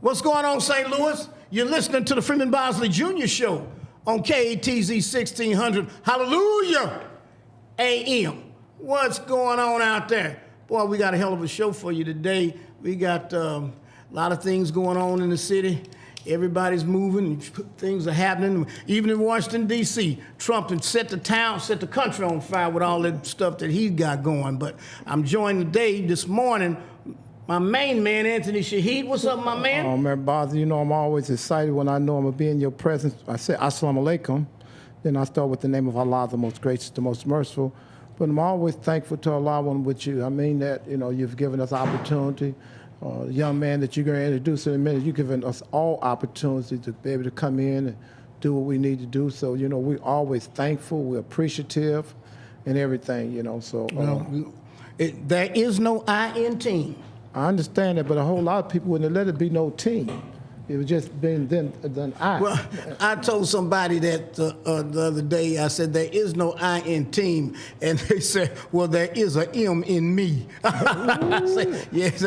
What's going on, St. Louis? You're listening to the Freeman Bosley Jr. Show on KATZ 1600. Hallelujah! AM. What's going on out there? Boy, we got a hell of a show for you today. We got a lot of things going on in the city. Everybody's moving, things are happening. Even in Washington, D.C., Trump had set the country on fire with all that stuff that he's got going. But I'm joined today, this morning, my main man, Anthony Shaheed. What's up, my man? Oh, man, Bosley, you know I'm always excited when I know I'm going to be in your presence. I say, Assalamu alaikum. Then I start with the name of Allah, the most gracious, the most merciful. But I'm always thankful to Allah when with you. I mean that, you know, you've given us opportunity. The young man that you're going to introduce in a minute, you've given us all opportunity to be able to come in and do what we need to do. So, you know, we're always thankful, we're appreciative, and everything, you know. So there is no I in team. I understand that, but a whole lot of people wouldn't let it be no team. It was just been then I. Well, I told somebody that the other day. I said there is no I in team, and they said, "Well, there is a M in me." I said, yes,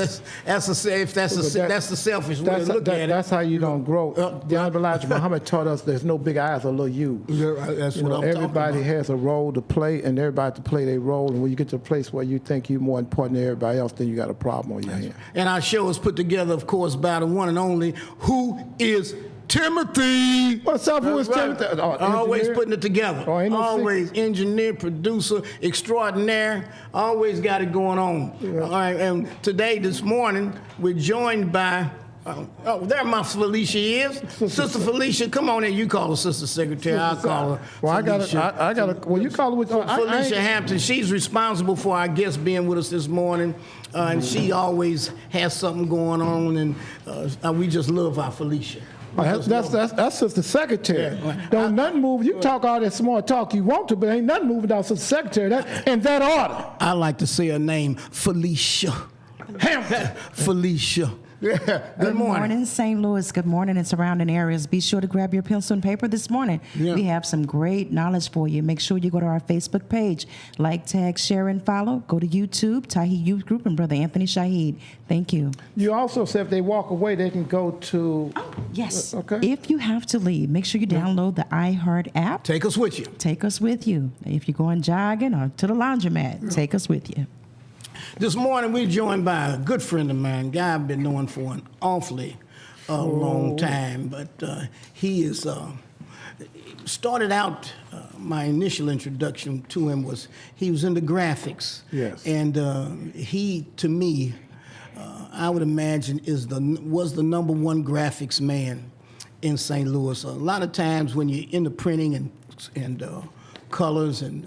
that's the selfish way to look at it. That's how you don't grow. The Honorable Elijah Muhammad taught us there's no big I's or little U's. That's what I'm talking about. Everybody has a role to play, and everybody to play their role. And when you get to a place where you think you're more important than everybody else, then you got a problem on your hands. And our show is put together, of course, by the one and only. Who is Timothy? What's up? Who is Timothy? Always putting it together. Always engineer, producer, extraordinaire. Always got it going on. Yeah. All right. And today, this morning, we're joined by. There my Felicia is. Sister Felicia, come on in. You call her Sister Secretary. I'll call her. Well, I got to. Well, you call her with Felicia Hampton. She's responsible for our guest being with us this morning. And she always has something going on, and we just love our Felicia. That's Sister Secretary. Yeah. Don't nothing move. You talk all that smart talk you want to, but ain't nothing moving without Sister Secretary. In that order. I like to say her name, Felicia Hampton. Felicia. Yeah. Good morning, St. Louis. Good morning and surrounding areas. Be sure to grab your pencil and paper this morning. Yeah. We have some great knowledge for you. Make sure you go to our Facebook page. Like, tag, share, and follow. Go to YouTube, Tahi Youth Group, and Brother Anthony Shaheed. Thank you. You also said if they walk away, they can go to... Oh, yes. Okay. If you have to leave, make sure you download the iHeart app. Take us with you. Take us with you. If you're going jogging or to the laundromat, take us with you. This morning, we're joined by a good friend of mine, a guy I've been knowing for an awfully long time, but he is started out. My initial introduction to him was he was into graphics. Yes. And he, to me, I would imagine was the number one graphics man in St. Louis. A lot of times when you're into printing and colors and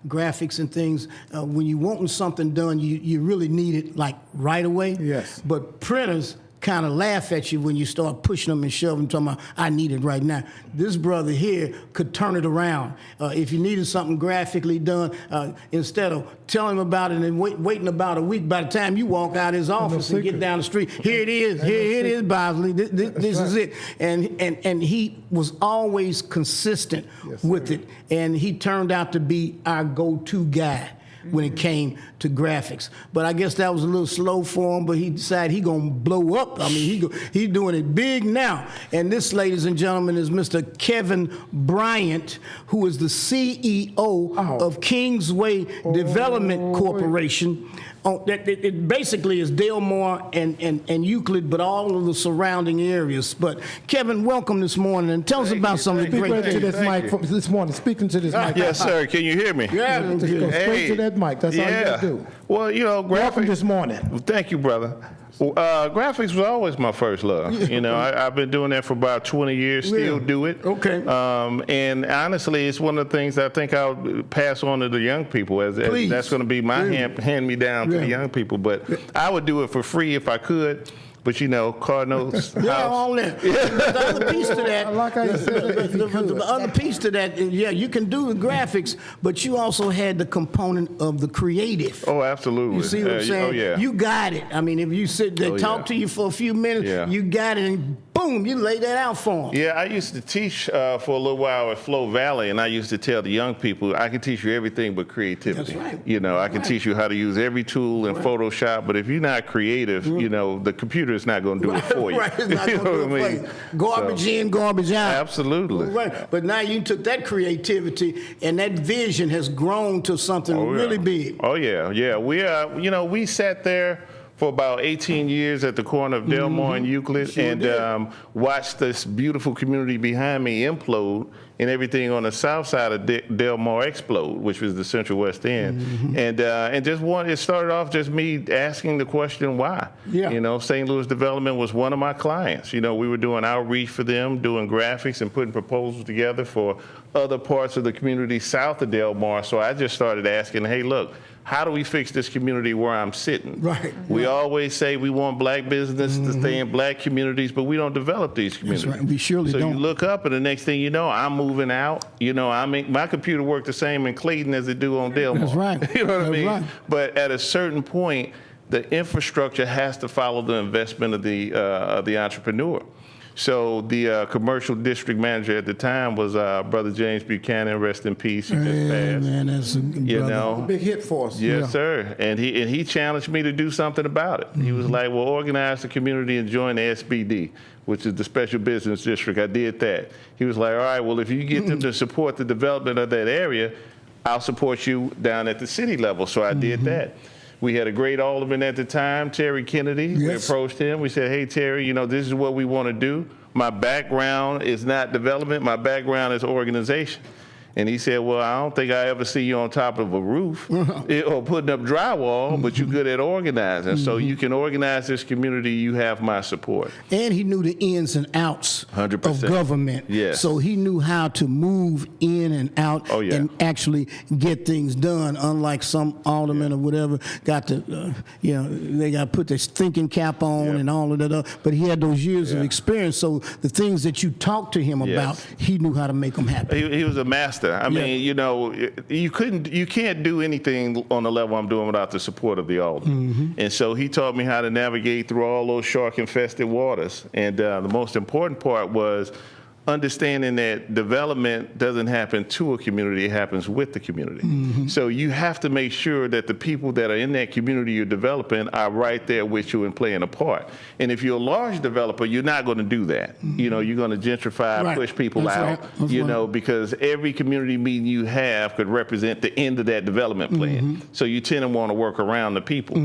graphics and things, when you're wanting something done, you really need it like right away. Yes. But printers kind of laugh at you when you start pushing them and shoving them, talking about, I need it right now. This brother here could turn it around. If you needed something graphically done, instead of telling him about it and waiting about a week, by the time you walk out his office and get down the street, here it is, here it is, Bosley, this is it. And he was always consistent with it, and he turned out to be our go-to guy when it came to graphics. But I guess that was a little slow for him, but he decided he gonna blow up. I mean, he's doing it big now. And this, ladies and gentlemen, is Mr. Kevin Bryant, who is the CEO of Kingsway Development Corporation. It basically is Delmar and Euclid, but all of the surrounding areas. But Kevin, welcome this morning, and tell us about some of the great things. To this mic this morning, speaking to this mic. Yes, sir. Can you hear me? Yeah. Go straight to that mic. That's all you got to do. Well, you know, welcome this morning. Thank you, brother. Graphics was always my first love. You know, I've been doing that for about 20 years, still do it. Okay. And honestly, it's one of the things I think I'll pass on to the young people, as that's going to be my hand-me-down to the young people. But I would do it for free if I could. But you know, Cardinals. All that. The other piece to that. Like I said, the other piece to that, you can do the graphics, but you also had the component of the creative. Oh, absolutely. You see what I'm saying? Oh, yeah. You got it. I mean, if you sit there, talk to you for a few minutes, you got it, and boom, you lay that out for them. Yeah, I used to teach for a little while at Flow Valley, and I used to tell the young people, I can teach you everything but creativity. That's right. You know, I can teach you how to use every tool in Photoshop, but if you're not creative, you know, the computer is not going to do it for you. Right, it's not You going to know do what I it mean? for you. Garbage in, garbage out. Absolutely. Right, but now you took that creativity and that vision has grown to something really big. Oh yeah, yeah. We sat there for about 18 years at the corner of Delmar and Euclid, and watched this beautiful community behind me implode, and everything on the south side of Delmar explode, which was the Central West End. And it started off just me asking the question why. Yeah. You know, St. Louis Development was one of my clients. You know, we were doing outreach for them, doing graphics and putting proposals together for other parts of the community south of Delmar. So I just started asking, hey, look, how do we fix this community where I'm sitting? Right. We always say we want black business to stay in black communities, but we don't develop these communities. That's right. We surely so don't. You look up, and the next thing you know, I'm moving out. You know, my computer worked the same in Clayton as it do on Delmar. That's right. You know what I mean? Right. But at a certain point, the infrastructure has to follow the investment of the entrepreneur. So the commercial district manager at the time was Brother James Buchanan, rest in peace. He just passed. Man, that's a good You brother. know, Big hit for us. yes, sir. And he challenged me to do something about it. He was like, well, organize the community and join the SBD, which is the Special Business District. I did that. He was like, all right, well, if you get them to support the development of that area, I'll support you down at the city level. So I did that. We had a great alderman at the time, Terry Kennedy. We Yes. approached him. We said, hey, Terry, you know, this is what we want to do. My background is not development. My background is organization. And he said, well, I don't think I ever see you on top of a roof or putting up drywall, but you're good at organizing. So you can organize this community. You have my support. And he knew the ins and outs 100%. of government. Yes. So he knew how to move in and out Oh, yeah. and actually get things done, unlike some aldermen or whatever got to, they got to put their thinking cap on Yep. and all of that. But he had those years of Yeah. experience. So the things that you talked to him about, Yes. he knew how to make them happen. He was a master. I mean, you know, you can't do anything on the level I'm doing without the support of the alderman. And so he taught me how to navigate through all those shark-infested waters. And the most important part was understanding that development doesn't happen to a community, it happens with the community. So you have to make sure that the people that are in that community you're developing are right there with you and playing a part. And if you're a large developer, you're not going to do that. You know, you're going to gentrify, Right. push people That's out, right. That's you right. know, because every community meeting you have could represent the end of that development plan. So you tend to want to work around the people.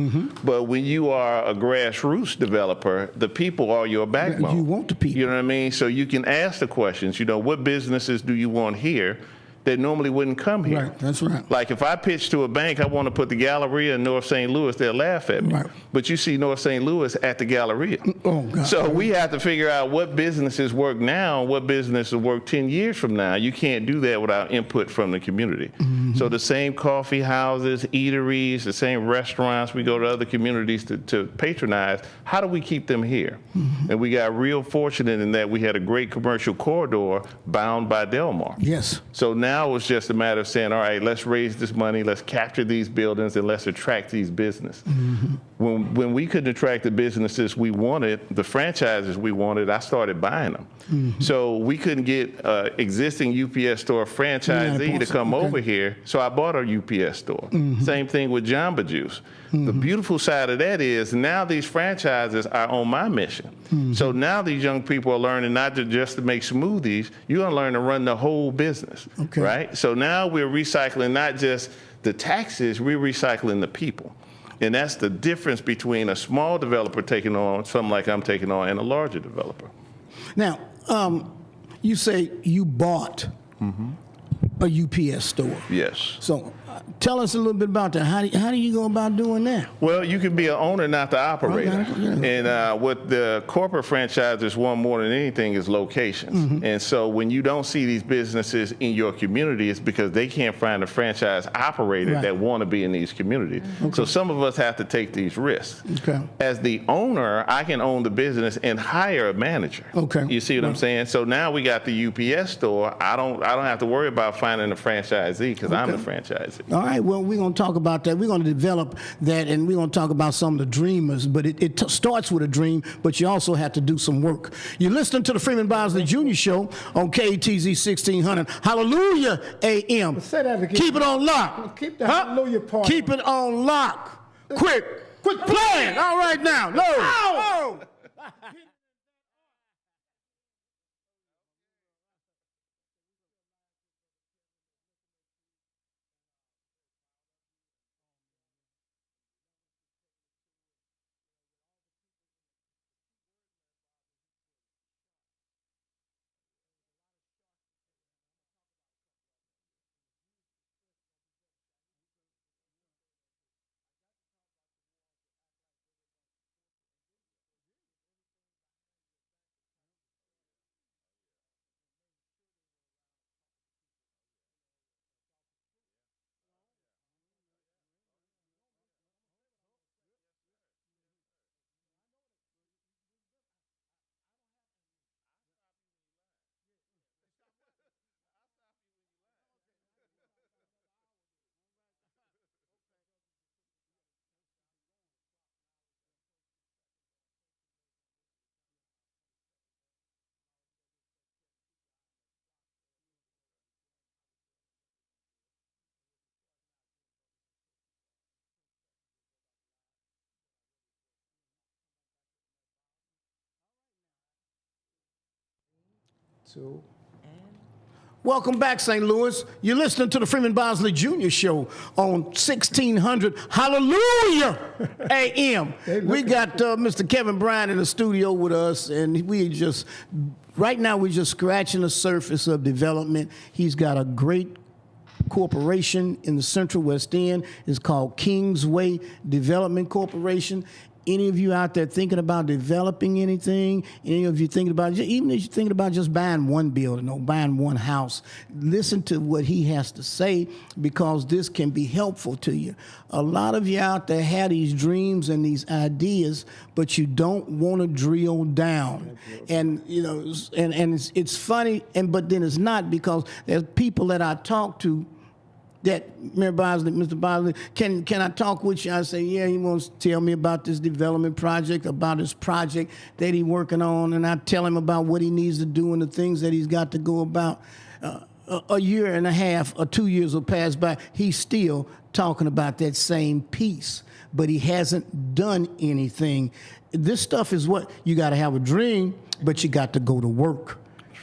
But when you are a grassroots developer, the people are your backbone. You want the people. You know what I mean? So you can ask the questions, you know, what businesses do you want here that normally wouldn't come here? Right, that's right. Like if I pitch to a bank, I want to put the Galleria in North St. Louis, they'll laugh at me. Right. But you see North St. Louis at the Galleria. Oh, God. So we have to figure out what businesses work now, what businesses work 10 years from now. You can't do that without input from the community. So the same coffee houses, eateries, the same restaurants we go to other communities to patronize, how do we keep them here? And we got real fortunate in that we had a great commercial corridor bound by Delmar. Yes. So now it's just a matter of saying, all right, let's raise this money, let's capture these buildings, and let's attract these businesses. When we couldn't attract the businesses we wanted, the franchises we wanted, I started buying them. So we couldn't get existing UPS store franchisee to come over here, so I bought a UPS store. Same thing with Jamba Juice. The beautiful side of that is now these franchises are on my mission. So now these young people are learning not just to make smoothies, you're gonna learn to run the whole business, right? So now we're recycling not just the taxes, we're recycling the people. And that's the difference between a small developer taking on something like I'm taking on and a larger developer. Now, you say you bought a UPS store. Yes. So tell us a little bit about that. How do you go about doing that? Well, you can be an owner, not the operator. Okay. And what the corporate franchises want more than anything is locations. And so when you don't see these businesses in your community, it's because they can't find a franchise operator that want to be in these communities. So some of us have to take these risks. Okay. As the owner, I can own the business and hire a manager. Okay. You see what I'm saying? So now we got the UPS store. I don't have to worry about finding a franchisee because I'm the franchisee. All right, well, we're going to talk about that. We're going to develop that, and we're going to talk about some of the dreamers. But it starts with a dream, but you also have to do some work. You're listening to the Freeman Bosley Jr. Show on KTZ 1600. Hallelujah AM. Say that again. Keep it on lock. Keep the hallelujah part. Keep it on lock. Quit playing. All right now. Low. So, Welcome back, St. Louis. You're listening to the Freeman Bosley Jr. Show on 1600 Hallelujah AM. We got Mr. Kevin Bryant in the studio with us, and right now we're just scratching the surface of development. He's got a great corporation in the Central West End. It's called Kingsway Development Corporation. Any of you out there thinking about developing anything, any of you thinking about, even if you're thinking about just buying one building or buying one house, listen to what he has to say, because this can be helpful to you. A lot of you out there have these dreams and these ideas, but you don't want to drill down. And, you know, and it's funny, but then it's not, because there's people that I talk to that, Mr. Bosley, can I talk with you? I say, yeah, he wants to tell me about this development project, about his project that he's working on, and I tell him about what he needs to do and the things that he's got to go about. A year and a half or 2 years will pass by, he's still talking about that same piece, but he hasn't done anything. This stuff is what, you got to have a dream, but you got to go to work.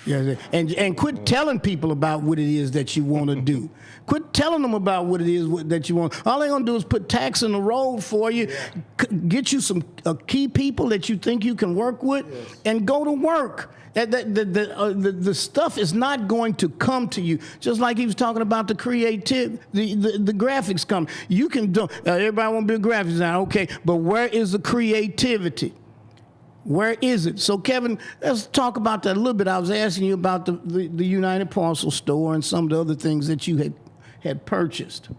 Yeah, and quit telling people about what it is that you want to do. Quit telling them about what it is that you want. All they're going to do is put tax in the road for you, get you some key people that you think you can work with, and go to work. The stuff is not going to come to you. Just like he was talking about the creative, the graphics come. You can do, everybody want to be a graphics designer, okay, but where is the creativity? Where is it? So, Kevin, let's talk about that a little bit. I was asking you about the United Parcel Store and some of the other things that you had purchased.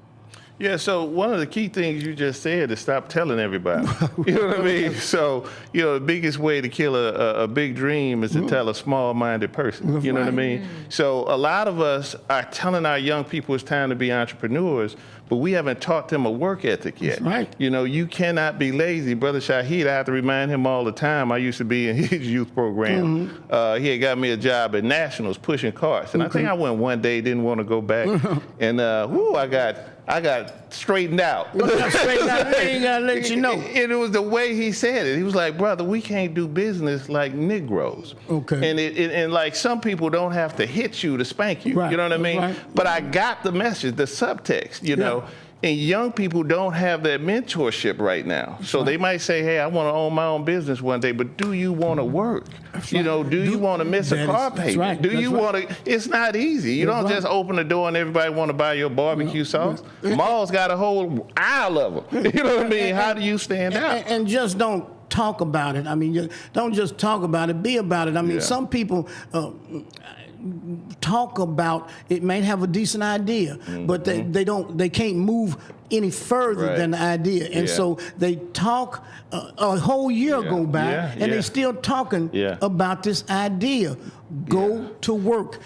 Yeah, so one of the key things you just said is stop telling everybody. You know what I mean? So, you know, the biggest way to kill a big dream is to tell a small-minded person. You know what I mean? So a lot of us are telling our young people it's time to be entrepreneurs, but we haven't taught them a work ethic yet. That's right. You know, you cannot be lazy. Brother Shahid, I have to remind him all the time. I used to be in his youth program. He had got me a job at Nationals pushing carts. And I think I went one day, didn't want to go back. And I got straightened out. Straighten out. I ain't got to let you know. And it was the way he said it. He was like, brother, we can't do business like Negroes. Okay. And like some people don't have to hit you to spank you. Right. You know what I mean? Right. But I got the message, the subtext, you know. And young people don't have that mentorship right now. So they might say, hey, I want to own my own business one day, but do you want to work? You know, do you want to miss a car payment? Right. Do you want to? It's not easy. You don't just open the door and everybody want to buy your barbecue sauce. Mall's got a whole aisle of them. You know what I mean? How do you stand out? And just don't talk about it. I mean, don't just talk about it, be about it. I mean, some people talk about it, may have a decent idea, but they can't move any further than the idea, and so they talk. A whole year go by, and they're still talking about this idea. Go to work.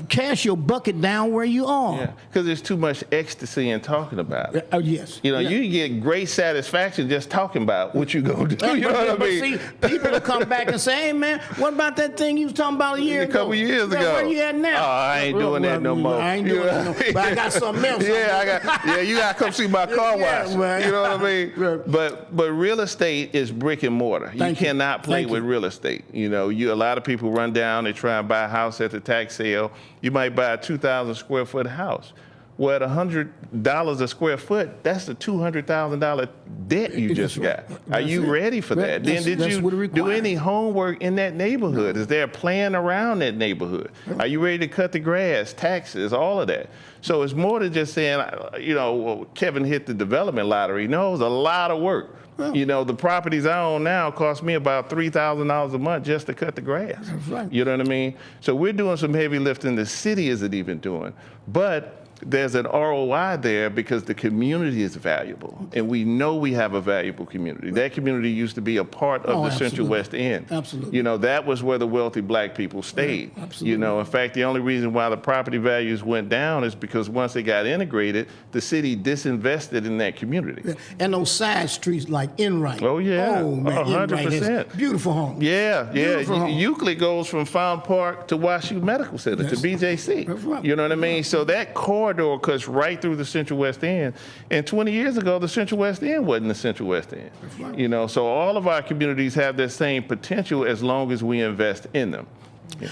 Cash your bucket down where you are. Yeah, because there's too much ecstasy in talking about it. Yes. You know, you get great satisfaction just talking about what you gonna do. You know what I mean? See, people will come back and say, hey, man, what about that thing you was talking about a year ago? A couple years ago. Where you at now? Oh, I ain't doing that no more. I ain't doing that no more. But I got something else. You got to come come see my car Yeah, wash. man. You know what I mean? Right. But real estate is brick and mortar. You cannot play with real estate. You know, a lot of people run down, they try and buy a house at the tax sale. You might buy a 2,000 square foot house. Well, at $100 a square foot, that's a $200,000 debt you just got. Are you ready for that? Then did you do any homework in that neighborhood? Is there a plan around that neighborhood? Are you ready to cut the grass, taxes, all of that? So it's more than just saying, you know, well, Kevin hit the development lottery. No, it's a lot of work. You know, the properties I own now cost me about $3,000 a month just to cut the grass. That's right. You know what I mean? So we're doing some heavy lifting the city isn't even doing. But there's an ROI there because the community is valuable. And we know we have a valuable community. That community used to be a part of the Central West End. Absolutely. You know, that was where the wealthy black people stayed. Yeah, absolutely. You know, in fact, the only reason why the property values went down is because once they got integrated, the city disinvested in that community. Yeah. And those side streets like Enright. Oh, yeah. Oh, man, 100%. Enright is beautiful home. Yeah, Beautiful yeah. home. Euclid goes from Fountain Park to WashU Medical Center to BJC. That's right. You know what I mean? So that corridor cuts right through the Central West End. And 20 years ago, the Central West End wasn't the Central West End. Right. You know, so all of our communities have that same potential as long as we invest in them.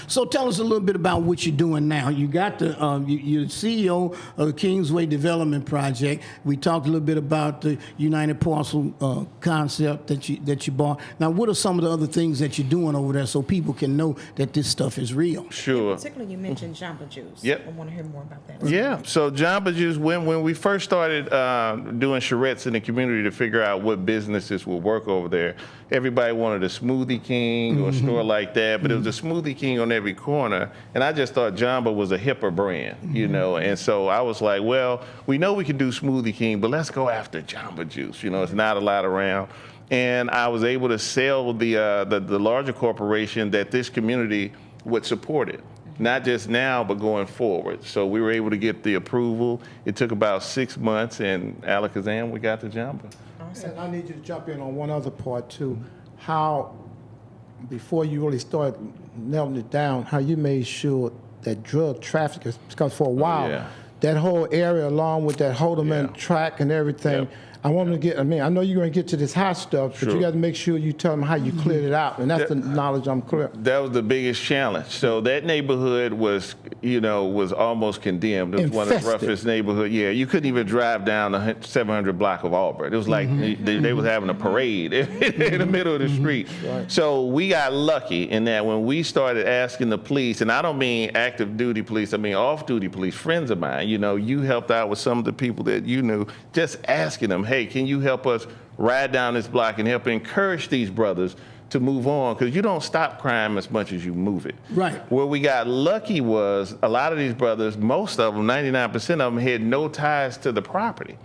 So tell us a little bit about what you're doing now. You got the you're the CEO of the Kingsway Development Project. We talked a little bit about the United Parcel concept that you bought. Now, what are some of the other things that you're doing over there so people can know that this stuff is real? Sure. Particularly, you mentioned Jamba Juice. Yep. I want to hear more about that. Yeah, so Jamba Juice, when we first started doing charrettes in the community to figure out what businesses would work over there, everybody wanted a Smoothie King or a store like that, but it was a Smoothie King on every corner, and I just thought Jamba was a hipper brand, you know, and so I was like, well, we know we can do Smoothie King, but let's go after Jamba Juice, you know, it's not a lot around. And I was able to sell the larger corporation that this community would support it. Not just now, but going forward. So we were able to get the approval. It took about 6 months, and Alakazam, we got the Jamba. And I need you to jump in on one other part too. How, before you really started nailing it down, how you made sure that drug traffickers, because for a while, yeah. that whole area along with that Holderman track and everything, Yep. I want to get, I mean, I know you're going to get to this hot stuff, but Sure. you got to make sure you tell them how you cleared it out, and that's the knowledge I'm clear. That was the biggest challenge. So that neighborhood was, you know, was almost condemned. It was one of the Infested. roughest neighborhoods. Yeah, you couldn't even drive down the 700 block of Auburn. It was like they was having a parade in the middle of the street. Right. So we got lucky in that when we started asking the police, and I don't mean active duty police, I mean off-duty police, friends of mine, you know, you helped out with some of the people that you knew, just asking them, hey, can you help us ride down this block and help encourage these brothers to move on? Because you don't stop crime as much as you move it. Right. Where we got lucky was a lot of these brothers, most of them, 99% of them, had no ties to the property.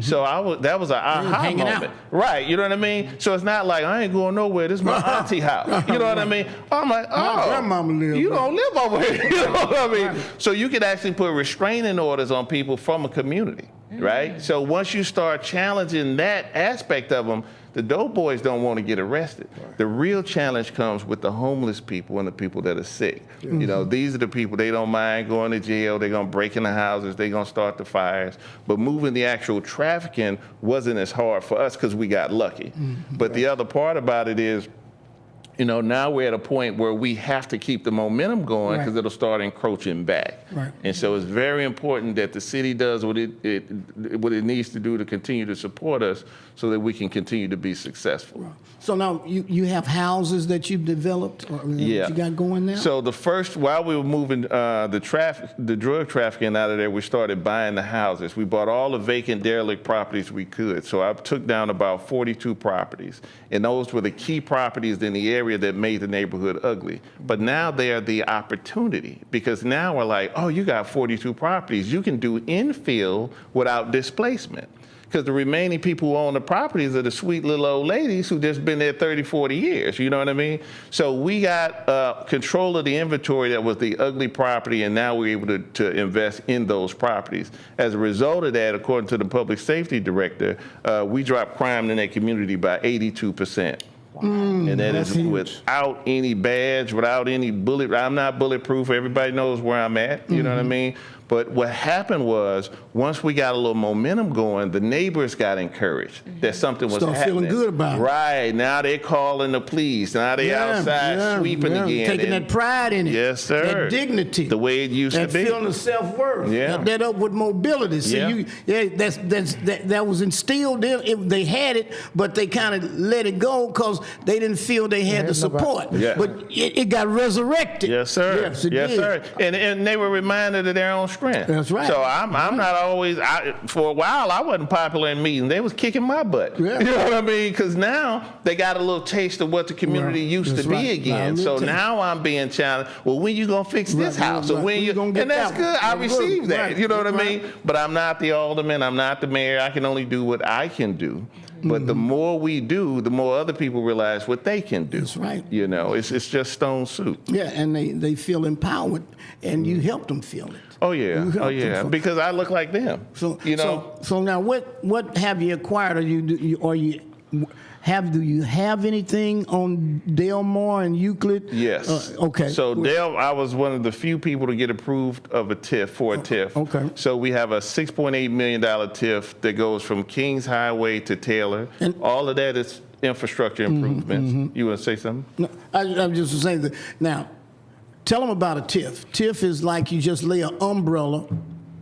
So that was an aha hanging moment. out. Right, you know what I mean? So it's not like, I ain't going nowhere, this is my auntie house. You know what I mean? I'm like, My grandmama lived you there. don't live over here. You know what I mean? So you could actually put restraining orders on people from a community, right? So once you start challenging that aspect of them, the dope boys don't want to get arrested. The real challenge comes with the homeless people and the people that are sick. You know, these are the people, they don't mind going to jail, they're going to break into houses, they're going to start the fires. But moving the actual trafficking wasn't as hard for us because we got lucky. But the other part about it is, you know, now we're at a point where we have to keep the momentum going because it'll start encroaching back. Right. And so it's very important that the city does what it needs to do to continue to support us so that we can continue to be successful. So now you have houses that you've developed, or that Yeah. you got going now? So the first, while we were moving the drug trafficking out of there, we started buying the houses. We bought all the vacant derelict properties we could. So I took down about 42 properties. And those were the key properties in the area that made the neighborhood ugly. But now they are the opportunity, because now we're like, oh, you got 42 properties. You can do infill without displacement. Because the remaining people who own the properties are the sweet little old ladies who just been there 30, 40 years, you know what I mean? So we got control of the inventory that was the ugly property, and now we're able to invest in those properties. As a result of that, according to the public safety director, we dropped crime in that community by 82%. And that is without any badge, without any bullet. I'm not bulletproof. Everybody knows where I'm at. You know what I mean? But what happened was, once we got a little momentum going, the neighbors got encouraged that something was Start happening. feeling good about it. Right. Now they're calling the police. Now they outside sweeping again. Taking that pride in it. Yes, sir. That dignity. The way it used to be. That feeling of self-worth. Yeah. That upward mobility. See, that was instilled in. They had it, but they kind of let it go because they didn't feel they had the support. Yeah. But it got resurrected. Yes, sir. Yes, it did. Sir. And they were reminded of their own strength. That's right. So I'm not always. For a while, I wasn't popular in meetings. They was kicking my butt. Yeah. You know what I mean? Because now they got a little taste of what the community used to be again. So now I'm being challenged. Well, when you gonna fix this house? Or when you? And that's good. I received that. You know what I mean? But I'm not the alderman. I'm not the mayor. I can only do what I can do. But the more we do, the more other people realize what they can do. That's right. You know, it's just stone soup. Yeah, and they feel empowered, and you help them feel it. Oh yeah, You help oh yeah. them. Because I look like them. So you know. So now, what have you acquired? Do you have anything on Delmar and Euclid? Yes. Okay. So I was one of the few people to get approved of a TIF for a TIF. Okay. So we have a $6.8 million TIF that goes from Kings Highway to Taylor. And all of that is infrastructure improvements. You want to say something? No, I'm just saying that. Now, tell them about a TIF. TIF is like you just lay an umbrella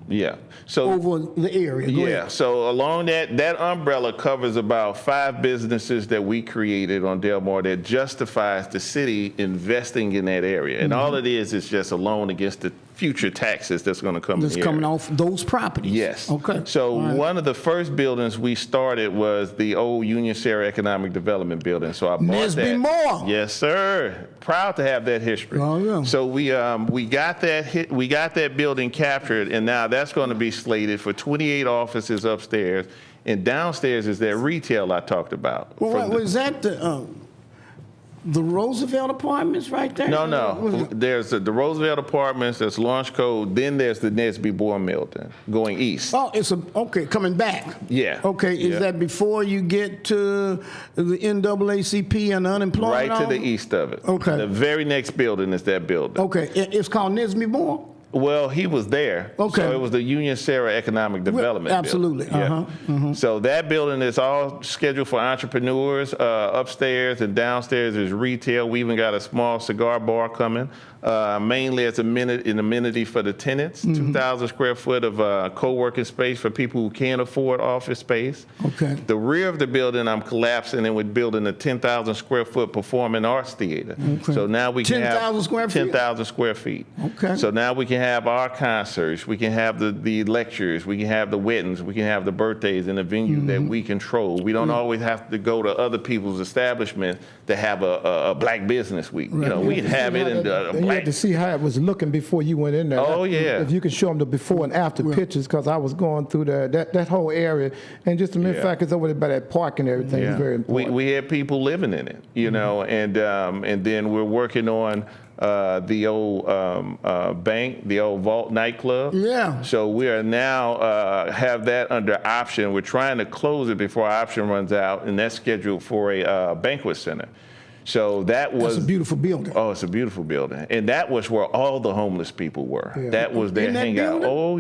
Yeah. So over the area. Go ahead. So along that umbrella covers about 5 businesses that we created on Delmar that justifies the city investing in that area. And all it is just a loan against the future taxes that's going to come That's in coming off those properties. Yes. Okay. So one of the first buildings we started was the old Union Sarah Economic Development Building. So I bought Nesby that. Moore. Yes, sir. Proud to have that history. Oh, yeah. So we got that building captured, and now that's going to be slated for 28 offices upstairs, and downstairs is that retail I talked about. Well, was that the Roosevelt Apartments right there? No. There's the Roosevelt Apartments, there's Launch Code, then there's the Nesby Bohr Building going east. Oh, okay, coming back. Yeah. Okay, is that before you get to the NAACP and unemployment? Right to the east of it. Okay. The very next building is that building. Okay, it's called Nesby Moore? Well, he was there. Okay. So it was the Union Sarah Economic Development absolutely. Building. Yeah. So that building is all scheduled for entrepreneurs. Upstairs and downstairs is retail. We even got a small cigar bar coming. Mainly as an amenity for the tenants. 2,000 square foot of co-working space for people who can't afford office space. Okay. The rear of the building I'm collapsing and we're building a 10,000 square foot performing arts theater. Okay. So now we can have 10,000 square feet? 10,000 square feet. Okay. So now we can have our concerts, we can have the lectures, we can have the weddings, we can have the birthdays in a venue that we control. We don't always have to go to other people's establishment to have a Black Business Week. Right. You know, we'd have it in And you had to see how it was looking before you went in there. Oh, yeah. If you could show them the before and after pictures, because I was going through that whole area, and just the mere fact it's over there by that park and everything is very important. We had people living in it, you know, and then we're working on the old bank, the old Vault nightclub. Yeah. So we are now have that under option. We're trying to close it before our option runs out, and that's scheduled for a banquet center. So that was That's a beautiful building. Oh, it's a beautiful building, and that was where all the homeless people were. Yeah. That was their In that hangout. building? Oh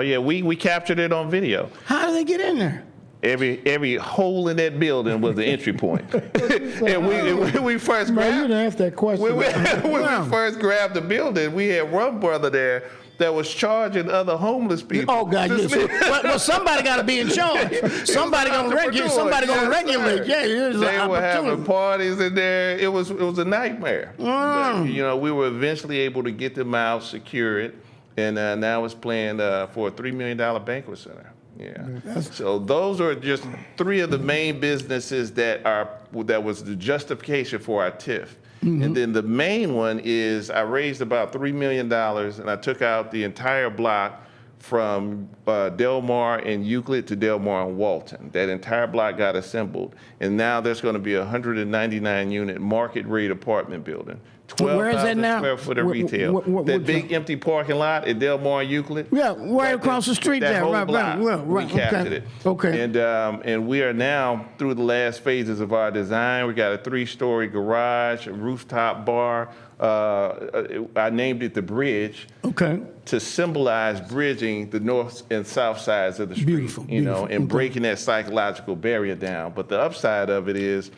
yeah. We captured it on video. How do they get in there? Every hole in that building was the entry point. And when we first Man, you grabbed, didn't ask that question. when we first grabbed the building, we had one brother there that was charging other homeless people. Oh God, to yes. spend- Well, somebody got to be in charge. Somebody gonna regulate. Somebody gonna regulate. Yeah, there's They an were having opportunity. parties in there. It was a nightmare. But, you know, we were eventually able to get them out, secure it, and now it's planned for a $3 million banquet center. Yeah. So those are just 3 of the main businesses that was the justification for our TIF. And then the main one is I raised about $3 million and I took out the entire block from Delmar and Euclid to Delmar and Walton. That entire block got assembled. And now there's going to be a 199 unit market rate apartment building. Where is that 12,000 now? square foot of retail. That big empty parking lot at Delmar and Euclid. Yeah, right across the street that there. whole Right, block, right. we captured it. Okay. And we are now through the last phases of our design. We got a 3-story garage, a rooftop bar. I named it the Bridge. Okay. To symbolize bridging the north and south sides of the street. Beautiful, You know, beautiful. and Okay. breaking that psychological barrier down. But the upside of it is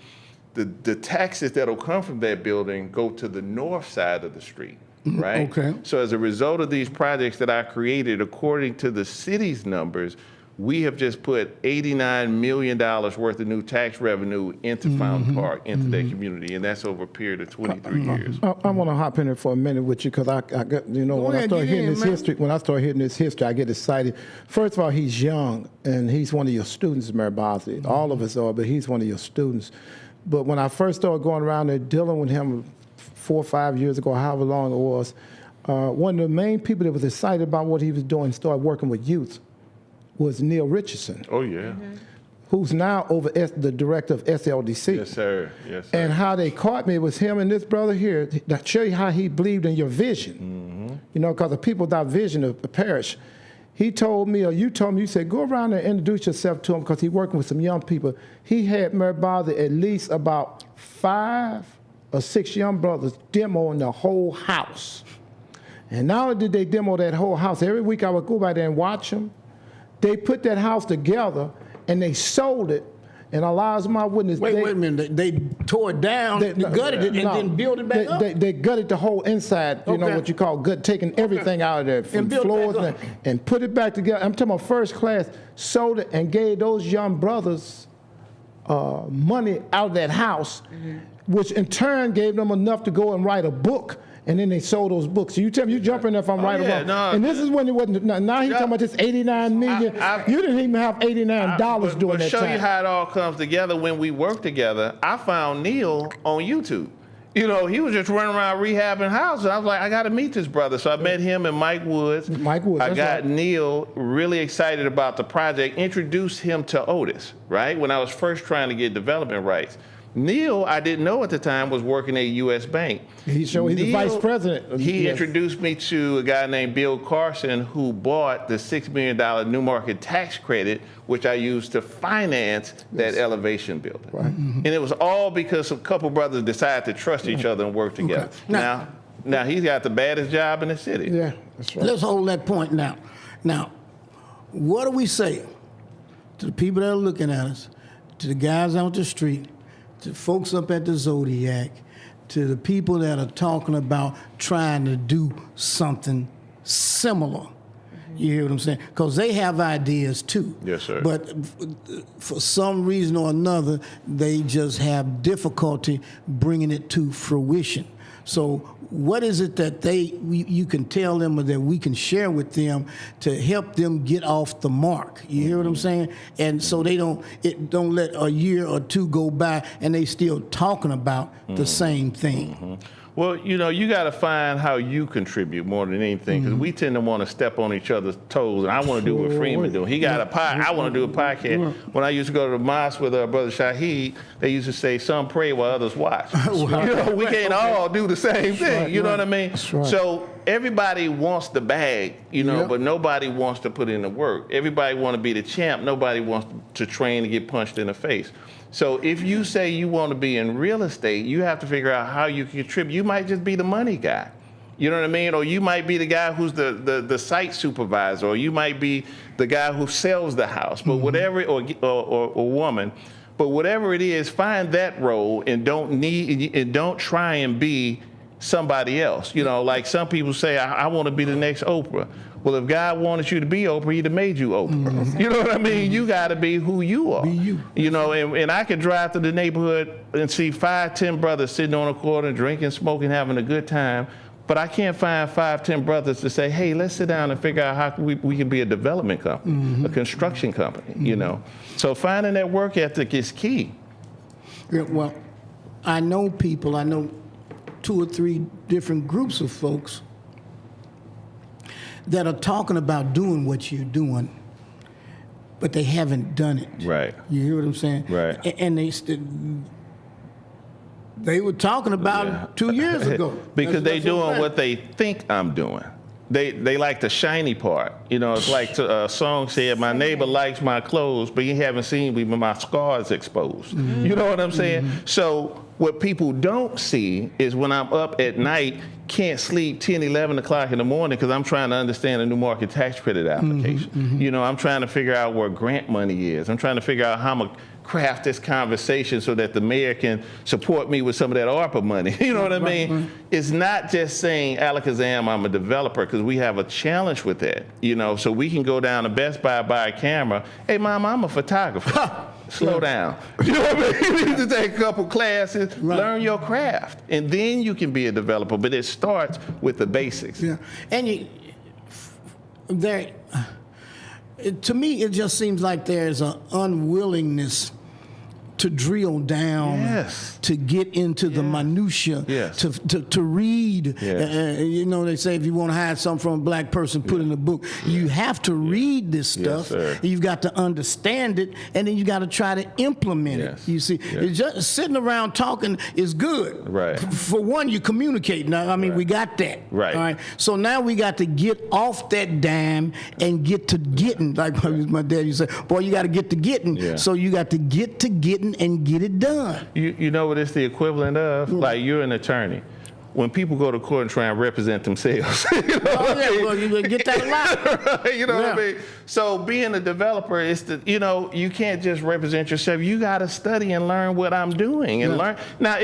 the taxes that'll come from that building go to the north side of the street, right? Okay. So as a result of these projects that I created, according to the city's numbers, we have just put $89 million worth of new tax revenue into Fountain Park, into that community, and that's over a period of 23 years. I want to hop in there for a minute with you because I got, you know, Go when I ahead, start get hearing in, this man. history, I get excited. First of all, he's young and he's one of your students, Mayor Bosley. All of us are, but he's one of your students. But when I first started going around there dealing with him 4 or 5 years ago, however long it was, one of the main people that was excited about what he was doing, started working with youth, was Neil Richardson, Oh, yeah. who's now the director of SLDC. Yes, sir. Yes, sir. And how they caught me was him and this brother here to show you how he believed in your vision. You know, because the people without vision of the parish. He told me, or you told me, you said, go around and introduce yourself to him because he's working with some young people. He had Mayor Bosley at least about 5 or 6 young brothers demoing the whole house. And not only did they demo that whole house, every week I would go by there and watch them. They put that house together and they sold it. And allows my witness. Wait a minute. They tore it down, they gutted it, and no, then built it back up? They gutted the whole inside, you know, Okay. what you call gut, taking everything out of there from And built it floors back up. and put it back together. I'm talking about first class, sold it and gave those young brothers money out of that house, which in turn gave them enough to go and write a book. And then they sold those books. So you tell me, you jump in there if I'm right or yeah, wrong. no. And this is when it wasn't. Now he's talking about this 89 million. You didn't even have $89 during that show time. you how it all comes together. When we worked together, I found Neil on YouTube. You know, he was just running around rehabbing houses. I was like, I got to meet this brother. So I met him and Mike Woods. Mike Woods, I that's got right. Neil really excited about the project, introduced him to Otis, right? When I was first trying to get development rights. Neil, I didn't know at the time, was working at U.S. Bank. He's the vice president. He Yes. introduced me to a guy named Bill Carson who bought the $6 million New Market tax credit, which I used to finance that elevation building. Right. And it was all because a couple brothers decided to trust each other and work together. Now- Now he's got the baddest job in the city. Yeah, that's right. Let's hold that point now. Now, what do we say to the people that are looking at us, to the guys out the street, to folks up at the Zodiac, to the people that are talking about trying to do something similar? You hear what I'm saying? Because they have ideas too. Yes, sir. But for some reason or another, they just have difficulty bringing it to fruition. So what is it that you can tell them or that we can share with them to help them get off the mark? You hear what I'm saying? And so they don't let a year or two go by and they still talking about the same thing. Well, you know, you got to find how you contribute more than anything, because we tend to want to step on each other's toes. And I want to do what Freeman do. He got a pie. I want to do a podcast. When I used to go to the mosque with Brother Shahid, they used to say, "Some pray while others watch." You know, we can't all do the same thing. You know what I mean? right. So everybody wants the bag, you know, Yep. but nobody wants to put in the work. Everybody want to be the champ. Nobody wants to train to get punched in the face. So if you say you want to be in real estate, you have to figure out how you can contribute. You might just be the money guy. You know what I mean? Or you might be the guy who's the site supervisor, or you might be the guy who sells the house. But whatever, or woman, but whatever it is, find that role and don't try and be somebody else. You know, like some people say, I want to be the next Oprah. Well, if God wanted you to be Oprah, he'd have made you Oprah. You know what I mean? You got to be who you are. Be you. You know, and I could drive through the neighborhood and see 5, 10 brothers sitting on a corner, drinking, smoking, having a good time. But I can't find 5, 10 brothers to say, hey, let's sit down and figure out how we can be a development company, a construction company, you know. So finding that work ethic is key. Yeah, well, I know 2 or 3 different groups of folks that are talking about doing what you're doing, but they haven't done it. Right. You hear what I'm saying? Right. And They were talking about it 2 years ago. Because they That's doing a what they think I'm doing. They like the shiny part. You know, it's like a song said, my neighbor likes my clothes, but he haven't seen me when my scars exposed. You know what I'm saying? So what people don't see is when I'm up at night, can't sleep 10, 11 o'clock in the morning because I'm trying to understand a new market tax credit application. You know, I'm trying to figure out where grant money is. I'm trying to figure out how I'm going to craft this conversation so that the mayor can support me with some of that ARPA money. You know what I mean? It's not just saying, Alakazam, I'm a developer, because we have a challenge with that. You know, so we can go down to Best Buy, buy a camera. Hey, Mom, I'm a photographer. Slow down. You know what I mean? You need to take a couple classes, learn your craft, and then you can be a developer. But it starts with the basics. Yeah, and to me, it just seems like there's an unwillingness to drill down, Yes. to get into the minutia, Yes. to read. Yes. You know, they say if you want to hide something from a black person, put it in a book. You have to read this stuff. sir. You've got to understand it, and then you got to try to implement Yes. it. You see, it's just sitting around talking is good. Right. For one, you communicate. Now, I mean, we got that. Right. All right. So now we got to get off that dam and get to getting. Like my dad used to say, boy, you got to get to getting. Yeah. So you got to get to getting and get it done. You know what it's the equivalent of? Like, you're an attorney. When people go to court and try and represent themselves, you know what I mean? Well, you get that a lot. You know what I mean? So being a developer is you can't just represent yourself. You got to study and learn what I'm doing and learn. Now,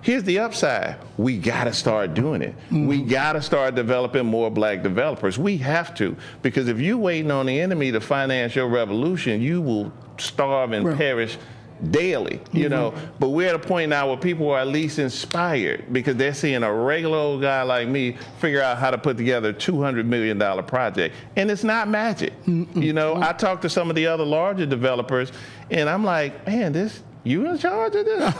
here's the upside. We got to start doing it. We got to start developing more black developers. We have to, because if you're waiting on the enemy to finance your revolution, you will starve and perish daily, you know. But we're at a point now where people are at least inspired because they're seeing a regular old guy like me figure out how to put together a $200 million project. And it's not magic. You know, I talked to some of the other larger developers and I'm like, man, you in charge of this?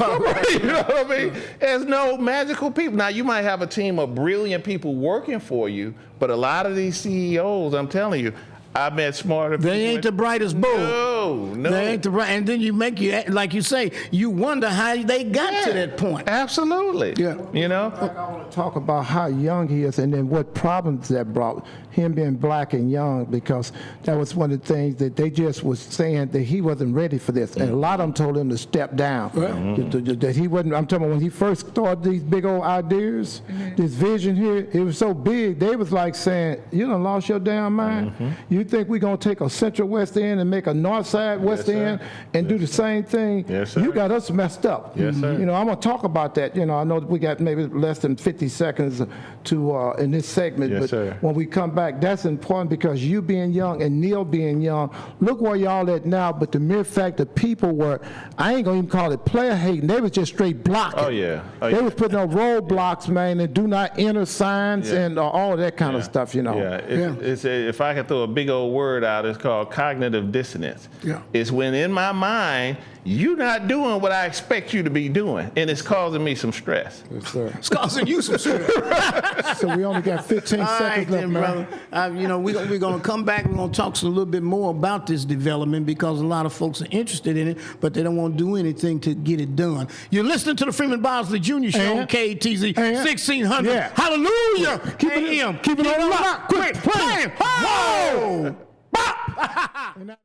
You know what I mean? There's no magical people. Now, you might have a team of brilliant people working for you, but a lot of these CEOs, I'm telling you, I met smarter people. They ain't the brightest bull. No. They ain't the bright. And then you like you say, you wonder how they got to that point. Absolutely. Yeah. You know? I want to talk about how young he is and then what problems that brought him being black and young, because that was one of the things that they just was saying that he wasn't ready for this. And a lot of them told him to step down. That he wasn't, I'm talking about when he first started these big old ideas, this vision here, it was so big, they was like saying, you done lost your damn mind? You think we're going to take a Central West End and make a North Side West End and do the same thing? Yes, sir. You got us messed up. Yes, sir. You know, I'm going to talk about that. You know, I know that we got maybe less than 50 seconds to in this segment, Yes, but sir. when we come back, that's important because you being young and Neil being young, look where y'all at now, but the mere fact that people were, I ain't going to even call it player hating, they was just straight blocking. Oh, yeah. They was putting up roadblocks, man, and do not enter signs and all of that kind of stuff, you know. If I could throw a big old word out, it's called cognitive dissonance. Yeah. It's when in my mind, you're not doing what I expect you to be doing, and it's causing me some stress. Yes, sir. It's causing you some stress. So we only got 15 All right, seconds left, then, man. brother. You know, we're going to come back. We're going to talk a little bit more about this development because a lot of folks are interested in it, but they don't want to do anything to get it done. You're listening to the Freeman Bosley Jr. Show on KTZ 1600. Yeah. Hallelujah. Keep it AM. keep it on the lock. Quit playing. Whoa! And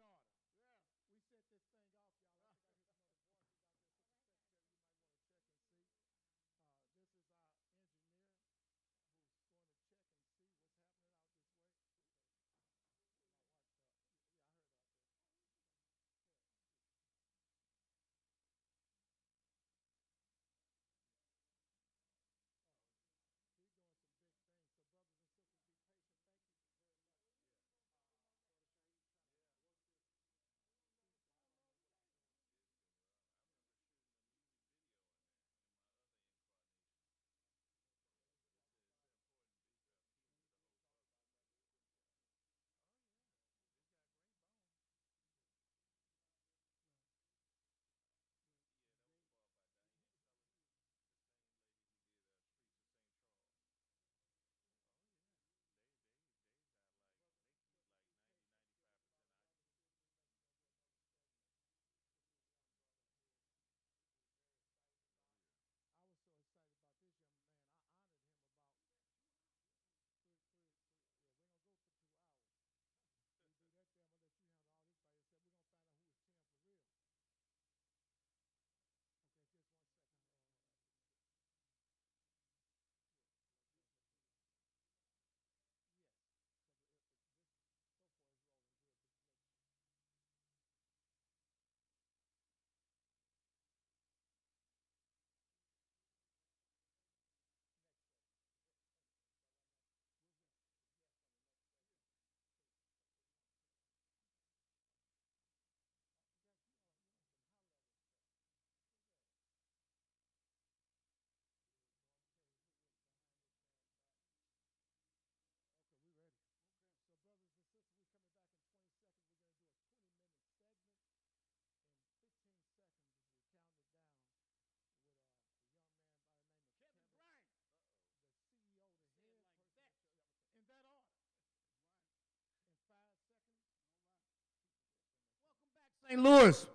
St. Louis.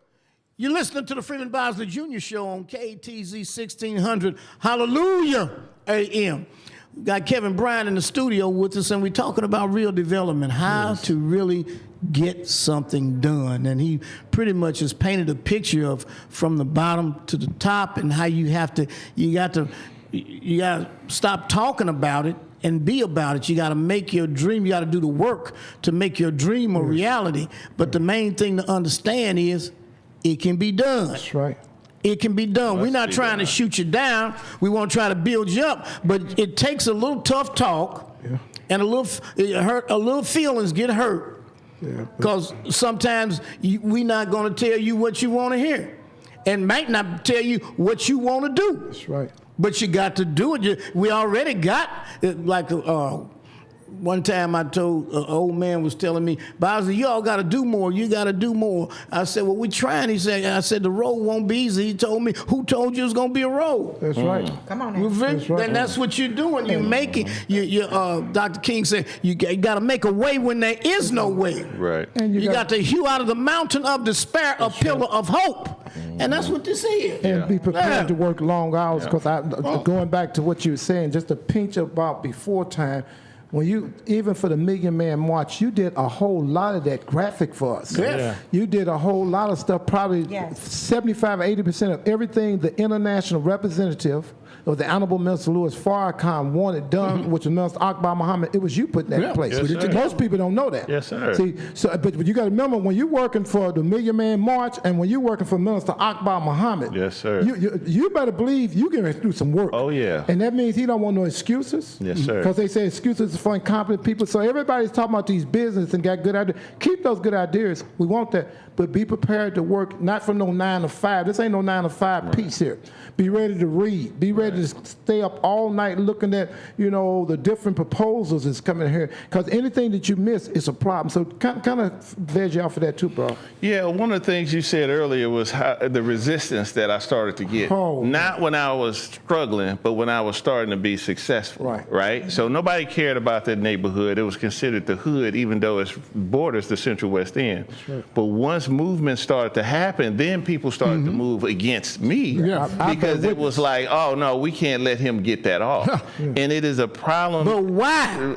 You're listening to the Freeman Bosley Jr. Show on KTZ 1600 Hallelujah AM. We got Kevin Bryan in the studio with us, and we're talking about real development, how to really get something done. And he pretty much has painted a picture of from the bottom to the top, and how you got to stop talking about it and be about it. You got to make your dream. You got to do the work to make your dream a reality. But the main thing to understand is it can be done. That's right. It can be done. We're not trying to shoot you down. We want to try to build you up. But it takes a little tough talk, and a little feelings get hurt. Because sometimes we're not going to tell you what you want to hear, and might not tell you what you want to do. That's right. But you got to do it. We already got, like, one time I told, an old man was telling me, Bosley, you all got to do more. You got to do more. I said, well, we're trying. I said, the road won't be easy. He told me, who told you it's going to be a road? That's right. Come on now. That's right. And that's what you're doing. You're making, Dr. King said, you got to make a way when there is no way. Right. And You got to hew out of the mountain of despair a pillar of hope. And that's what this is. And be prepared to work long hours, because going back to what you were saying, just a pinch about before time, when you, even for the Million Man March, you did a whole lot of that graphic for us. You did a whole lot of stuff, probably 75 or 80% of everything the international representative of the Honorable Minister Louis Farrakhan wanted done, which was Minister Akbar Muhammad. It was you putting that in place. Yes, Most people don't know that. Yes, sir. See, but you got to remember, when you're working for the Million Man March and when you're working for Minister Akbar Muhammad, Yes, sir. you better believe you're going to do some work. Oh, yeah. And that means he don't want no excuses. Yes, sir. Because they say excuses is for incompetent people. So everybody's talking about these business and got good ideas. Keep those good ideas. We want that. But be prepared to work, not from no 9 to 5. This ain't no 9 to 5 piece here. Be ready to read. Be ready to stay up all night looking at, the different proposals that's coming here. Because anything that you miss is a problem. So kind of veg you out for that too, bro. Yeah, one of the things you said earlier was the resistance that I started to get. Not when I was struggling, but when I was starting to be successful. Right? So nobody cared about that neighborhood. It was considered the hood, even though it borders the Central West End. But once movement started to happen, then people started to move against me. Because it was like, oh, no, we can't let him get that off. And it is a problem. But why?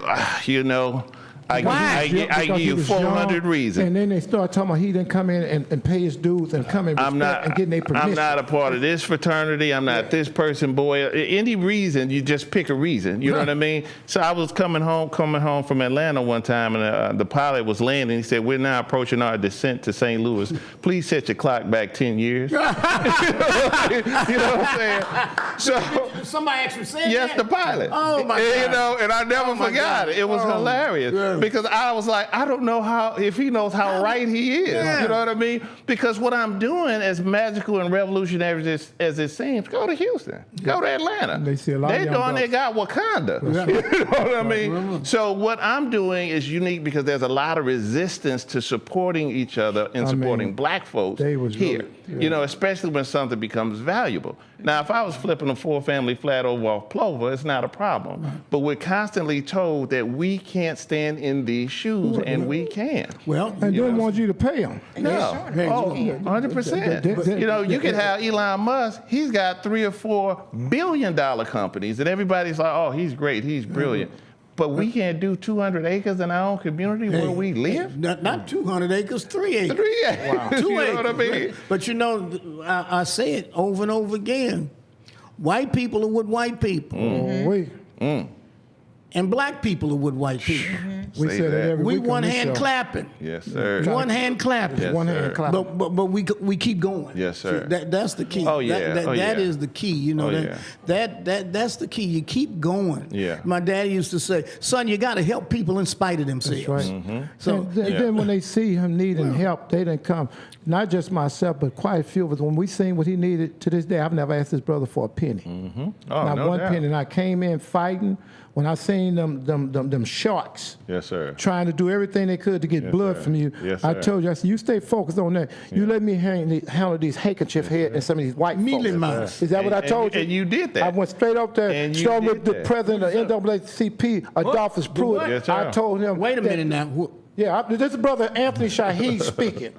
I give you 400 reasons. And then they start talking about he didn't come in and pay his dues and come in and getting their permission. I'm not a part of this fraternity. I'm not this person, boy. Any reason, you just pick a reason. You know what I mean? So I was coming home from Atlanta one time, and the pilot was landing. He said, we're now approaching our descent to St. Louis. Please set your clock back 10 years. You know what I'm saying? So Somebody actually said yes, that? the pilot. Oh, my God. And I never forgot it. It was hilarious. Because I was like, I don't know if he knows how right he is. You know what I mean? Because what I'm doing, as magical and revolutionary as it seems, go to Houston, go to Atlanta. They see a lot of young they got Wakanda. You know what I mean? So what I'm doing is unique because there's a lot of resistance to supporting each other and supporting black folks here. Especially when something becomes valuable. Now, if I was flipping a 4-family flat over off Plover, it's not a problem. But we're constantly told that we can't stand in these shoes, and we can. Well, and don't want you to pay them. No. 100%. You could have Elon Musk. He's got 3 or 4 billion-dollar companies, and everybody's like, oh, he's great, he's brilliant. But we can't do 200 acres in our own community where we live? Not 200 acres, 3 acres. 3 acres. Wow. 2 acres. You know what I mean? But I say it over and over again. White people are with white people. And black people are with white people. We said it every we week. one hand clapping. Yes, sir. One hand clapping. Yes, one hand clapping. But we keep going. Yes, sir. That's the key. Oh, yeah. That is the key. That's the key. You keep going. Yeah. My daddy used to say, son, you got to help people in spite of themselves. That's right. So then when they see him needing help, they didn't come. Not just myself, but quite a few of us. When we seen what he needed, to this day, I've never asked this brother for a penny. Not no one doubt. penny. And I came in fighting. When I seen them sharks, yes, sir, trying to do everything they could to get blood from you, yes, I told you, I said, you stay focused on that. You let me handle these handkerchief head and some of these white folks. Is that what I told you? And you did that. I went straight up there, started with the president of NAACP, Adolphus Pruitt. Yes, I told him. Wait a minute now. Yeah, this is Brother Anthony Shaheed speaking.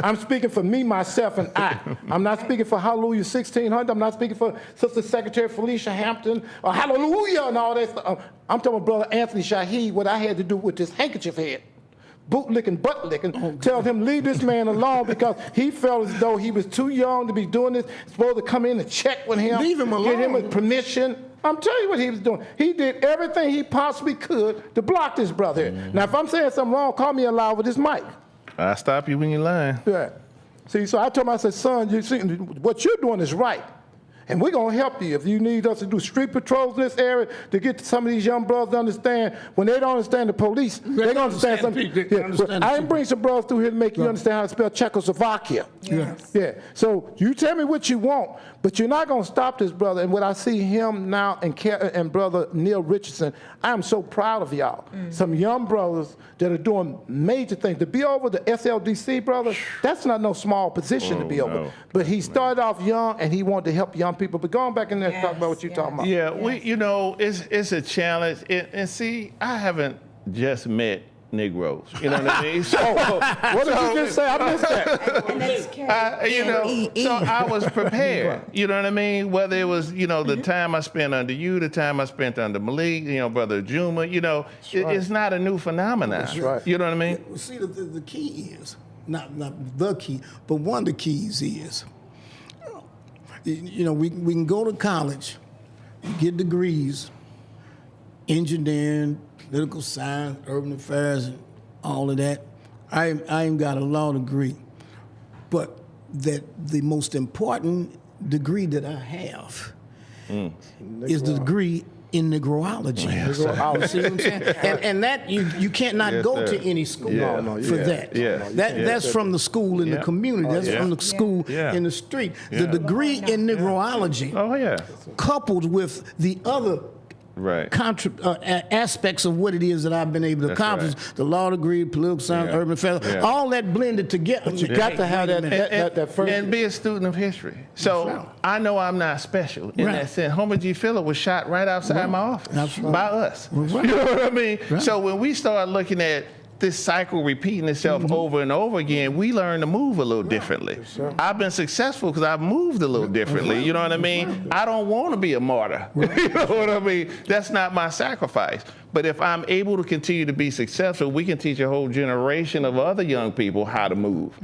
I'm speaking for me, myself, and I. I'm not speaking for Hallelujah 1600. I'm not speaking for Sister Secretary Felicia Hampton or Hallelujah and all that stuff. I'm talking about Brother Anthony Shaheed, what I had to do with this handkerchief head. Boot licking, butt licking, tell him leave this man alone because he felt as though he was too young to be doing this. Supposed to come in and check with him, Leave him alone. get him with permission. I'm telling you what he was doing. He did everything he possibly could to block this brother. Now, if I'm saying something wrong, call me aloud with this mic. I stop you when you're lying. Yeah. See, so I told him, I said, son, you see, what you're doing is right. And we're going to help you. If you need us to do street patrols in this area to get some of these young brothers to understand, when they don't understand the police, they're going to understand something. I didn't bring some brothers through here to make you understand how to spell Czechoslovakia. Yes. Yeah. So you tell me what you want, but you're not going to stop this brother. And when I see him now and Brother Neil Richardson, I am so proud of y'all. Some young brothers that are doing major things. To be over the SLDC, brother, that's not no small position to be over. But he started off young, and he wanted to help young people. But going back in there and talk about what you're talking about. Yeah, it's a challenge. And see, I haven't just met Negroes. You know what I mean? So, what did you just say? I missed that. And that's carried. So I was prepared. You know what I mean? Whether it was, the time I spent under you, the time I spent under Malik, Brother Juma, it's not a new phenomenon. That's right. You know what I mean? See, the key is, not the key, but one of the keys is, we can go to college, get degrees, engineering, political science, urban affairs, and all of that. I ain't got a law degree, but that the most important degree that I have is the degree in Negroology. See what I'm saying? And that you can't not go to any school for that. That's from the school in the community. That's from the school in the street. The degree in Negroology, coupled with the other aspects of what it is that I've been able to accomplish, the law degree, political science, urban affairs, all that blended together. But you got to have that first. And be a student of history. So I know I'm not special in that sense. Homer G. Phillip was shot right outside my office by us. You know what I mean? So when we start looking at this cycle repeating itself over and over again, we learn to move a little differently. I've been successful because I've moved a little differently. You know what I mean? I don't want to be a martyr. You know what I mean? That's not my sacrifice. But if I'm able to continue to be successful, we can teach a whole generation of other young people how to move.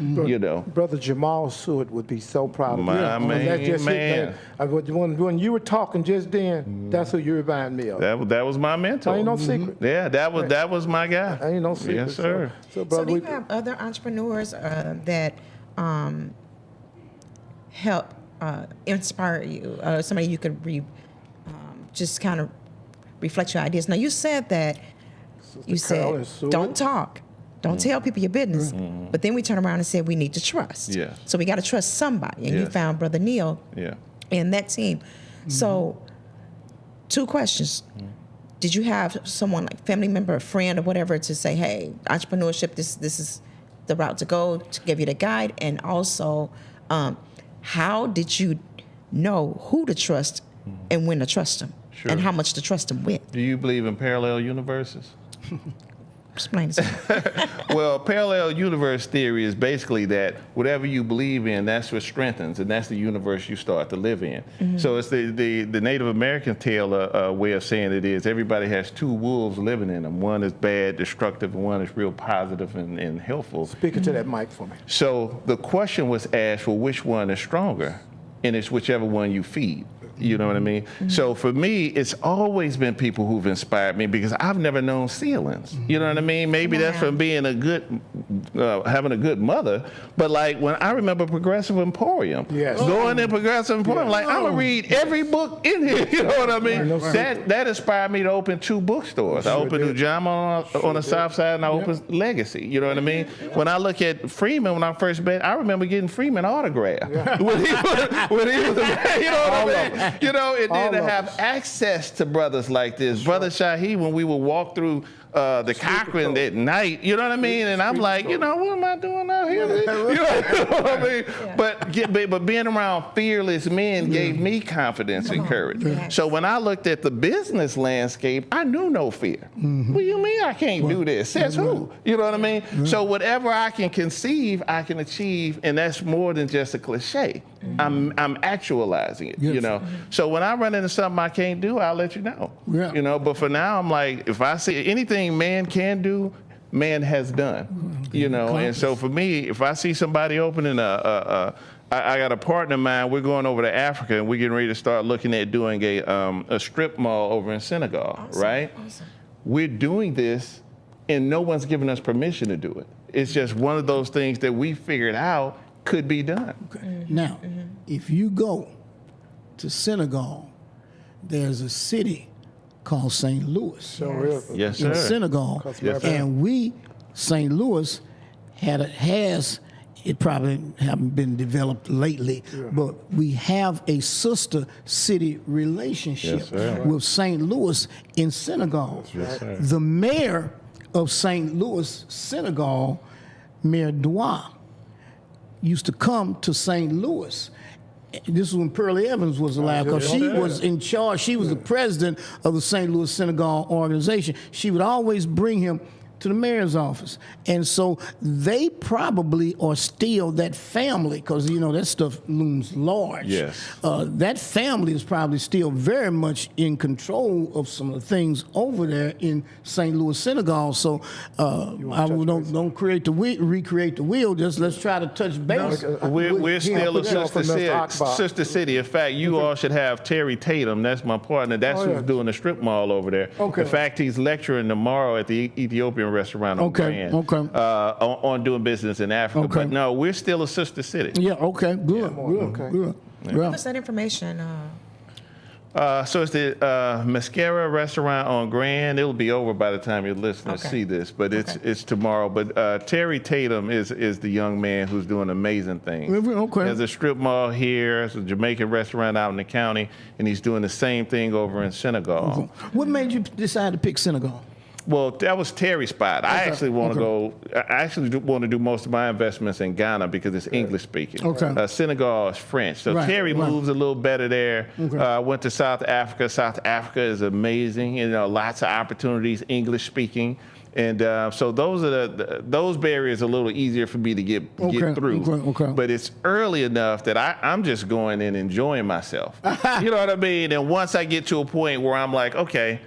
Brother Jamal Seward would be so proud of you. Man. When you were talking just then, that's who you remind me of. That was my mentor. Ain't no secret. Yeah, that was my guy. Ain't no secret. Yes, sir. So do you have other entrepreneurs that help inspire you? Somebody you could just kind of reflect your ideas. Now, you said that don't talk. Don't tell people your business. But then we turn around and said we need to trust. Yeah. So we got to trust somebody. And you found Brother Neil in that team. So 2 questions. Did you have someone like family member, a friend, or whatever to say, hey, entrepreneurship, this is the route to go, to give you the guide? And also, how did you know who to trust and when to trust them? Sure. And how much to trust them with? Do you believe in parallel universes? Explain to me. Well, parallel universe theory is basically that whatever you believe in, that's what strengthens, and that's the universe you start to live in. So it's the Native American tale way of saying it is everybody has 2 wolves living in them. One is bad, destructive, and one is real positive and helpful. Speaking to that mic for me. So the question was asked, well, which one is stronger? And it's whichever one you feed. You know what I mean? So for me, it's always been people who've inspired me because I've never known ceilings. You know what I mean? Maybe that's from being a good, having a good mother. But like when I remember Progressive Emporium, going in Progressive Emporium, like I'm gonna read every book in here. You know what I mean? That inspired me to open 2 bookstores. I opened New Jama on the South Side, and I opened Legacy. You know what I mean? When I look at Freeman, when I first met, I remember getting Freeman autograph when he was a, you know what I mean? And then to have access to brothers like this. Brother Shaheed, when we would walk through the Cochrane at night. You know what I mean? And I'm like, what am I doing out here? You know what I mean? Yeah. But being around fearless men gave me confidence and courage. Yes. So when I looked at the business landscape, I knew no fear. What do you mean I can't do this? Says who? You know what I mean? So whatever I can conceive, I can achieve, and that's more than just a cliche. I'm actualizing it. You know. So when I run into something I can't do, I'll let you know. Yeah. You know. But for now, I'm like, if I see anything man can do, man has done. You know. And so for me, if I see somebody opening I got a partner of mine. We're going over to Africa, and we're getting ready to start looking at doing a strip mall over in Senegal. Awesome. Right? Awesome. We're doing this, and no one's giving us permission to do it. It's just one of those things that we figured out could be done. Okay. Now, if you go to Senegal, there's a city called St. Louis. Yes, sir. In Senegal. Yes, sir. And St. Louis it probably haven't been developed lately, but we have a sister city relationship with St. Louis in Senegal. Yes, sir. The mayor of St. Louis, Senegal, Mayor Doua, used to come to St. Louis. This is when Pearlie Evans was alive, because she was in charge. She was the president of the St. Louis Senegal organization. She would always bring him to the mayor's office. And so they probably are still that family, because, that stuff looms large. Yes. That family is probably still very much in control of some of the things over there in St. Louis, Senegal. So don't recreate the wheel. Just let's try to touch base. We're still a sister city. In fact, you all should have Terry Tatum. That's my partner. That's who's doing the strip mall over there. Okay. In fact, he's lecturing tomorrow at the Ethiopian restaurant on Grand, on doing business in Africa. Okay. But no, we're still a sister city. Yeah, okay, good. Give us that information. So it's the Mascara restaurant on Grand. It'll be over by the time your listeners see this, but it's tomorrow. But Terry Tatum is the young man who's doing amazing things. Okay. There's a strip mall here. There's a Jamaican restaurant out in the county, and he's doing the same thing over in Senegal. What made you decide to pick Senegal? Well, that was Terry's spot. I actually want to go. I actually want to do most of my investments in Ghana because it's English speaking. Okay. Senegal is French, so Terry moves a little better there. Okay. Went to South Africa. South Africa is amazing. Lots of opportunities, English speaking, and so those barriers are a little easier for me to get through. Okay. But it's early enough that I'm just going and enjoying myself. You know what I mean? And once I get to a point where I'm like, okay,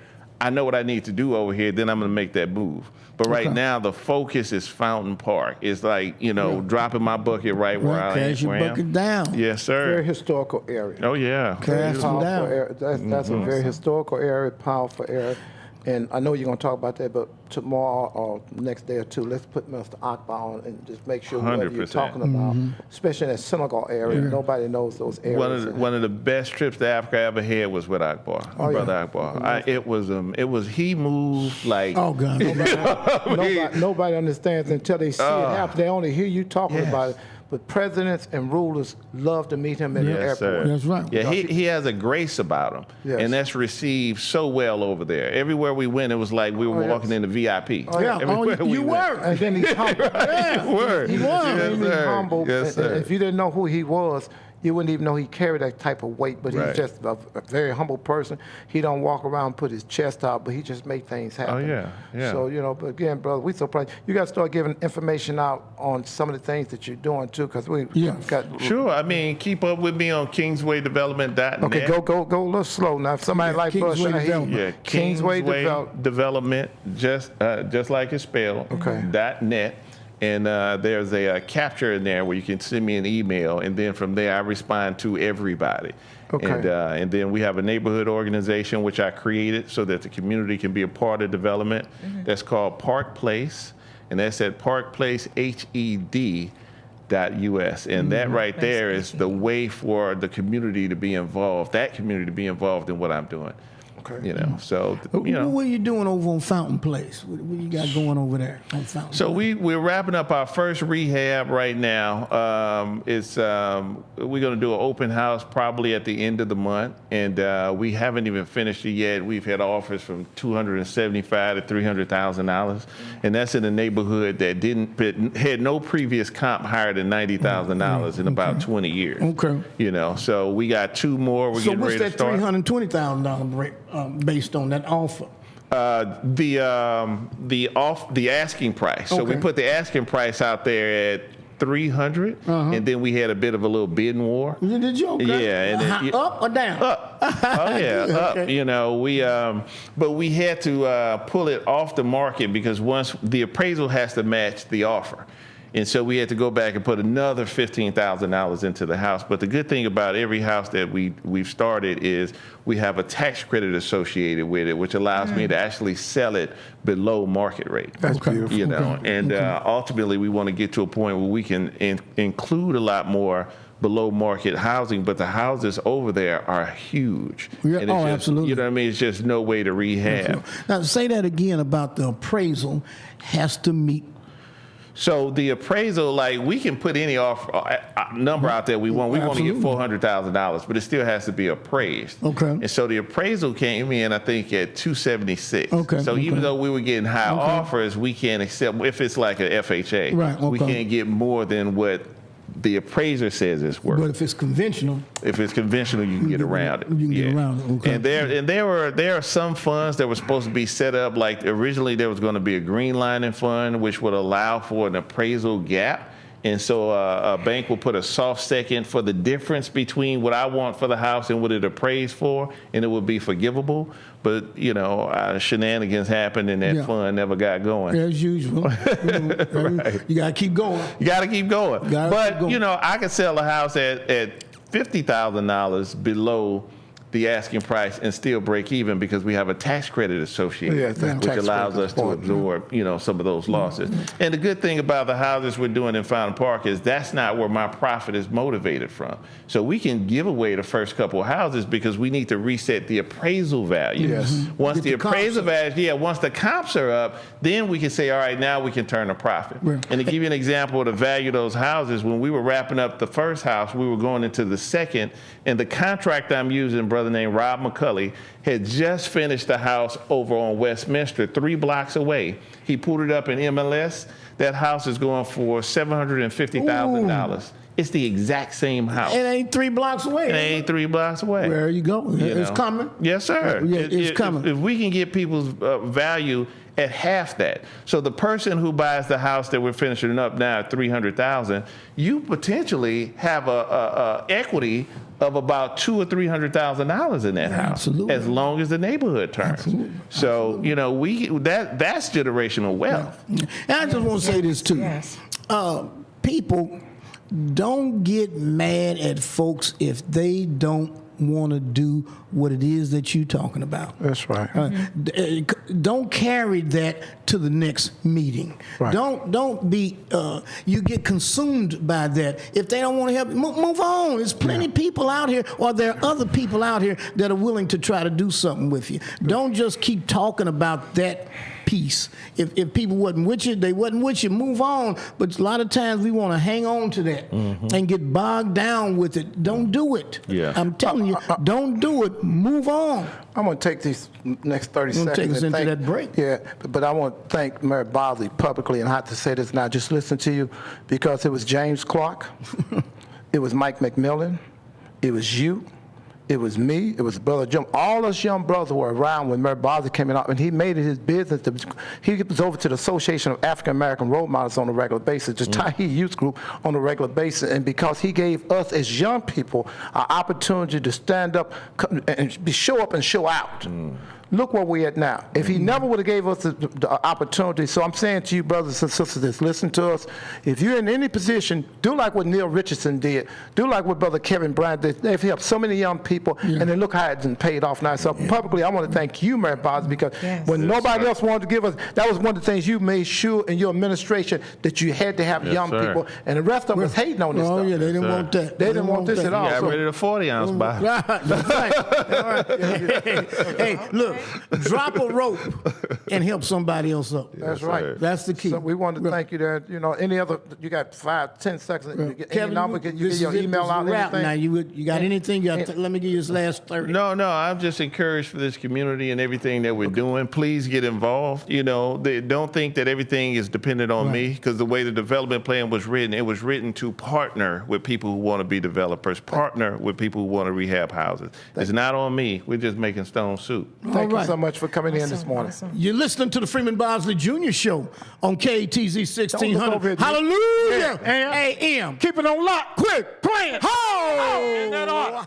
I know what I need to do over here, then I'm going to make that move. But right now, the focus is Fountain Park. It's like, dropping my bucket right where I am. Cash your bucket down. Yes, sir. Very historical area. Oh, yeah. Cash them down. That's a very historical area, powerful area. And I know you're going to talk about that, but tomorrow or next day or two, let's put Mr. Akbar on and just make sure what you're talking about, especially in that Senegal area. Nobody knows those areas. One of the best trips to Africa I ever had was with Akbar, Brother Akbar. He moved like. Oh, God. Nobody understands until they see it happen. They only hear you talking about it. But presidents and rulers love to meet him in the airport. Sir. That's right. Yeah, he has a grace about him, and that's received so well over there. Everywhere we went, it was like we were walking in the VIP. Oh, yeah. You were. And then he's humble. He was. He's humble. Yes, sir. If you didn't know who he was, you wouldn't even know he carried that type of weight, but he's just a very humble person. He don't walk around and put his chest out, but he just make things happen. Oh, yeah. So, but again, brother, we so proud. You got to start giving information out on some of the things that you're doing, too, because we got... Sure. I mean, keep up with me on KingswayDevelopment.net. Okay, go a little slow now. If somebody like Kingsway Bush, Development. Kingsway Development, just like it's spelled, .net. And there's a capture in there where you can send me an email, and then from there I respond to everybody. Okay. And then we have a neighborhood organization which I created so that the community can be a part of development. That's called Park Place, and that's at parkplacehed.us. And that right there is the way for the community to be involved, that community to be involved in what I'm doing. Okay. You know, so you know. What are you doing over on Fountain Place? What you got going over there on Fountain? So we're wrapping up our first rehab right now. We're going to do an open house probably at the end of the month, and we haven't even finished it yet. We've had offers from $275,000 to $300,000, and that's in a neighborhood that had no previous comp higher than $90,000 in about 20 years. Okay. You know, so we got two more. We're getting ready to start. So what's that $320,000 break based on that offer? The asking price. So we put the asking price out there at 300, and then we had a bit of a little bidding war. Did you? Okay. Yeah, and up or down? Up. Oh yeah, up. You know, but we had to pull it off the market because once the appraisal has to match the offer. And so we had to go back and put another $15,000 into the house. But the good thing about every house that we've started is we have a tax credit associated with it, which allows me to actually sell it below market rate. That's beautiful. You know, and ultimately we want to get to a point where we can include a lot more below market housing, but the houses over there are huge. Yeah, and it's just, absolutely. You know what I mean? It's just no way to rehab. Now say that again about the appraisal has to meet. So the appraisal, like we can put any number out there we want. We want to get $400,000, but it still has to be appraised. Okay. And so the appraisal came in, I think, at 276. Okay. So even though we were getting high offers, we can't accept if it's like an FHA. Right. Okay. We can't get more than what the appraiser says it's worth. But if it's conventional, you can get around it. You can get around it. Okay. And there are some funds that were supposed to be set up. Like originally there was going to be a green lining fund, which would allow for an appraisal gap. And so a bank will put a soft second for the difference between what I want for the house and what it appraised for, and it would be forgivable. But, you know, shenanigans happened and that fund never got going. As usual. Right. You got to keep going. You got to keep going. You know, I could sell a house at $50,000 below the asking price and still break even because we have a tax credit associated, which allows us to absorb, you know, some of those losses. And the good thing about the houses we're doing in Fountain Park is that's not where my profit is motivated from. So we can give away the first couple of houses because we need to reset the appraisal value. Yes. Once the appraisal value, once the comps are up, then we can say, all right, now we can turn a profit. And to give you an example of the value of those houses, when we were wrapping up the first house, we were going into the second, and the contract I'm using, brother named Rob McCulley, had just finished the house over on Westminster, 3 blocks away. He pulled it up in MLS. That house is going for $750,000. It's the exact same house. It ain't 3 blocks away. It ain't 3 blocks away. There you go. It's coming. Yes, sir. It's coming. If we can get people's value at half that. So the person who buys the house that we're finishing up now at $300,000, you potentially have a equity of about $200,000 or $300,000 in that house, as long as the neighborhood turns. So you know that's generational wealth. And I just want to say this too. Yes. People don't get mad at folks if they don't want to do what it is that you're talking about. That's right. Don't carry that to the next meeting. Right. Don't be. You get consumed by that. If they don't want to help, move on. There's plenty of people out here, or there are other people out here that are willing to try to do something with you. Don't just keep talking about that piece. If people wasn't with you, they wasn't with you, move on. But a lot of times we want to hang on to that and get bogged down with it. Don't do it. Yeah. I'm telling you, don't do it. Move on. I'm going to take these next 30 seconds. Take us into that break. Yeah, but I want to thank Mary Bosley publicly, and I have to say this now, just listen to you, because it was James Clark, it was Mike McMillan, it was you, it was me, it was Brother Jim. All us young brothers were around when Mary Bosley came out, and he made it his business. He was over to the Association of African American Role Models on a regular basis, the Tahi Youth Group on a regular basis, and because he gave us as young people an opportunity to stand up and show up and show out. look where we're at now. If he never would have gave us the opportunity, so I'm saying to you, brothers and sisters that listen to us, if you're in any position, do like what Neil Richardson did. Do like what Brother Kevin Bryant did. They've helped so many young people, and then look how it's been paid off now. So publicly, I want to thank you, Mary Bosley, because when nobody else wanted to give us, that was one of the things you made sure in your administration that you had to have young people, and the rest of them was hating on this stuff. Oh, yeah, they didn't want that. They didn't want this at all. Got rid of the 40-ounce bottle. Right, that's right. All right. Hey, look, drop a rope and help somebody else up. That's right. That's the key. So we want to thank you there. You know, any other, you got 5-10 seconds. You get Kevin, any number, you this get your is it. email This is out, a wrap anything. now. You got anything? Let me give you this last 30. No, I'm just encouraged for this community and everything that we're doing. Please get involved. You know, don't think that everything is dependent on me, because the way the development plan was written, it was written to partner with people who want to be developers, partner with people who want to rehab houses. It's not on me. We're just making stone soup. Thank you so much for coming in this morning. Awesome. You're listening to the Freeman Bosley Jr. Show on KTZ Don't look over 1600. here, dude. Hallelujah! Yeah. AM. Keep it on lock. Quick, playing. Ho! In that order.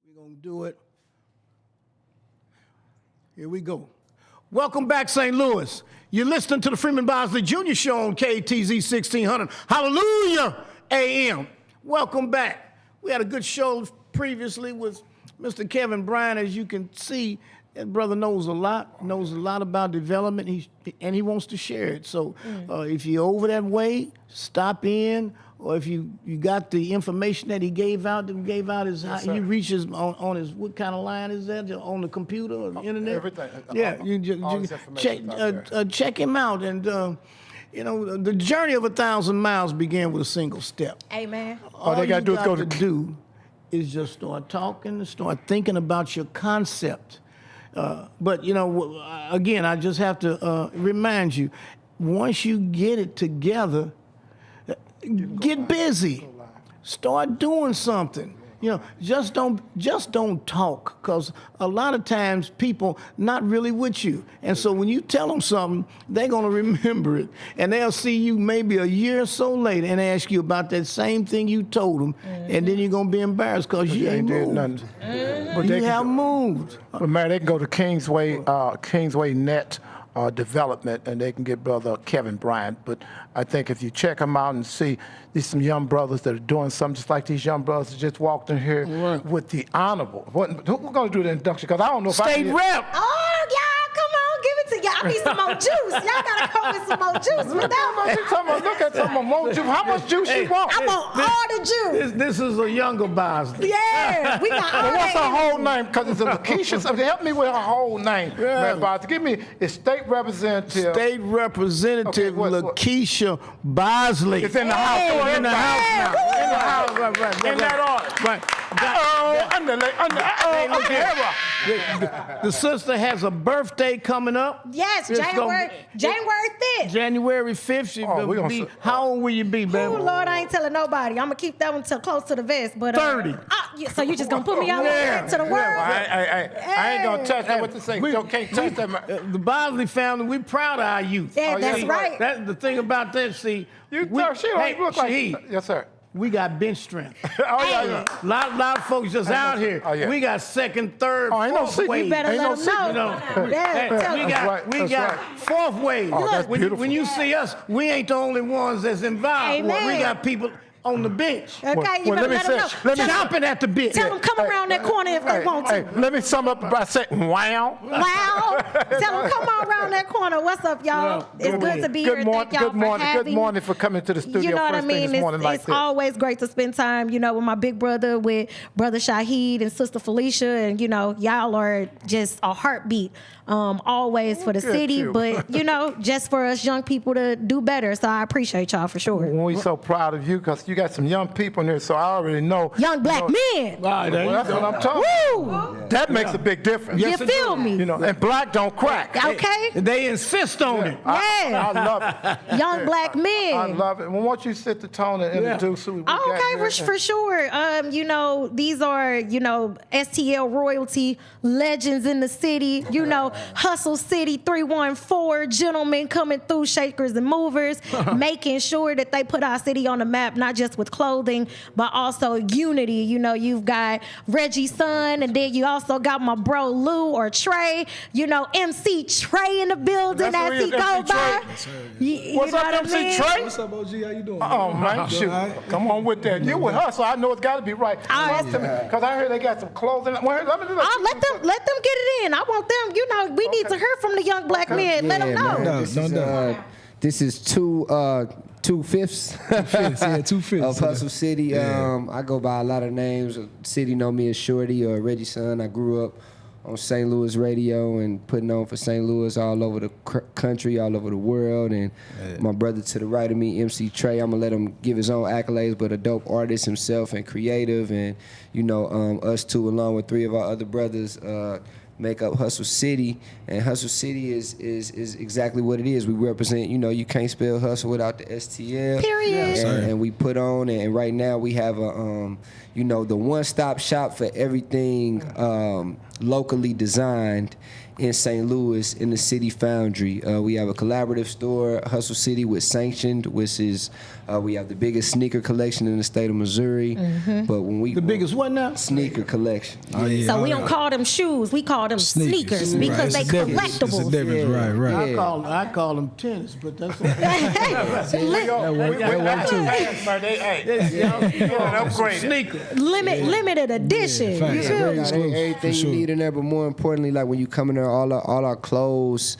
We're going to do it. Here we go. Welcome back, St. Louis. You're listening to the Freeman Bosley Jr. Show on KTZ 1600. Hallelujah, AM. Welcome back. We had a good show previously with Mr. Kevin Bryant. As you can see, that brother knows a lot about development, and he wants to share it. So if you're over that way, stop in. Or if you got the information that he gave out his, Yes, he reaches on his, what kind of line is that? On the computer or the internet? Everything. Yeah, all his information's out there. check him out. And, you know, the journey of 1,000 miles began with a single step. Amen. All they gotta do is go to- do is just start talking and start thinking about your concept. But, you know, again, I just have to remind you, once you get it together, get busy. Start doing something. You know, just don't talk, because a lot of times people not really with you. And so when you tell them something, they're going to remember it. And they'll see you maybe a year or so later and ask you about that same thing you told them. And then you're going to be embarrassed because you ain't did moved. nothing. But You they have can, moved. but Mary, they can go to Kingsway Net development, and they can get Brother Kevin Bryant. But I think if you check them out and see these some young brothers that are doing something just like these young brothers that just walked in here with the honorable. Who's going to do the induction? Because I don't know if State rep. Oh, y'all, come on, give it to y'all. I need some more juice. Y'all gotta come with some more juice with that Look at some more juice. How much juice you want? one. I want all the juice. This is a younger Bosley. Yeah, we got all Well, what's her that. whole name? Because it's a Lakeisha. So help me with her whole name. Yeah. Bosley. Give me a state representative. State Representative Okay, what- Lakeisha Bosley. It's in the house. In the house now. In the house. Right. In that order. Right. The sister has a birthday coming up. Yes, It's January 5th. January 5th. She Oh, we will gonna be, see- how old will you be, baby? Oh, Lord, I ain't telling nobody. I'm going to keep that one till close to the vest. But 30. So you just going to put me out Yeah. to the world? I ain't going to touch that. What to say? You can't touch that. The Bosley family, we proud of our youth. Yeah, that's See, right. That's the thing about that. See, You touch she don't look like. Shahid, Yes, sir. we got bench strength. Oh, yeah. Lot of folks just out here. Oh, yeah. We got second, third, Oh, ain't no fourth secret. wave. You better Ain't let no them secret. know. No. Yeah, tell We them. got That's fourth wave. Oh, that's beautiful. When you see us, we ain't the only ones that's involved. Amen. We got people on the bench. Okay, you well, better let me let them know. say- let me- Chomping at the bit. Tell them come around that corner if they want to. Hey, let me sum up by saying, wow. Wow. Tell them come on around that corner. What's up, y'all? Yeah, It's go good ahead. to be here. Good morning. Thank y'all Good morning. for having Good morning for coming to the studio. You know what I first thing mean? this morning like It's this. always great to spend time, with my big brother, with Brother Shahid and Sister Felicia. And, y'all are just a heartbeat always for the Good city. you. But, just for us young people to do better. So I appreciate y'all for sure. When we so proud of you because you got some young people in here, so I already know. Young black men. Right, there you Well, that's go. what I'm talking Woo! about. That makes a big difference. You feel me? And black don't crack. Okay? They insist on it. Yeah. I love it. Young black men. I love it. Well, once you set the tone and introduce who we got Okay, here, for sure. These are, STL royalty legends in the city. Hustle City 314 gentlemen coming through, shakers and movers, making sure that they put our city on the map, not just with clothing, but also unity. You've got Reggie's son, and then you also got my bro Lou or Trey. MC Trey in the building That's as who he he is, go MC by. Trey. What's up, MC Trey? What's up, OG? How you doing? Oh, man, shoot. Come on with that. You with her, so I know it's got to be right. Because I heard they got some clothing. Well, let me do that. Let them get it in. I want them. We need to hear from the young black men. Let them know. No, This is two fifths two fifths of Hustle City. I go by a lot of names. City know me as Shorty or Reggie's son. I grew up on St. Louis radio and putting on for St. Louis all over the country, all over the world. And my brother to the right of me, MC Trey, I'm gonna let him give his own accolades, but a dope artist himself and creative. And us two, along with three of our other brothers, make up Hustle City, and Hustle City is exactly what it is. We represent, you can't spell hustle without the STL. Period. And we put on, and right now we have a, the one-stop shop for everything locally designed in St. Louis in the City Foundry. We have a collaborative store, Hustle City, with Sanctioned, which is we have the biggest sneaker collection in the state of Missouri. But when we The biggest what now? sneaker collection. Oh, yeah. So we don't call them shoes. We call them sneakers because they It's a difference. collectibles. It's a difference, right. Yeah. I call them tennis, but that's okay. Sneaker. Limited edition. Facts. You feel Very me? exclusive, Everything for sure. you need in there, but more importantly, like when you come in there, all our clothes,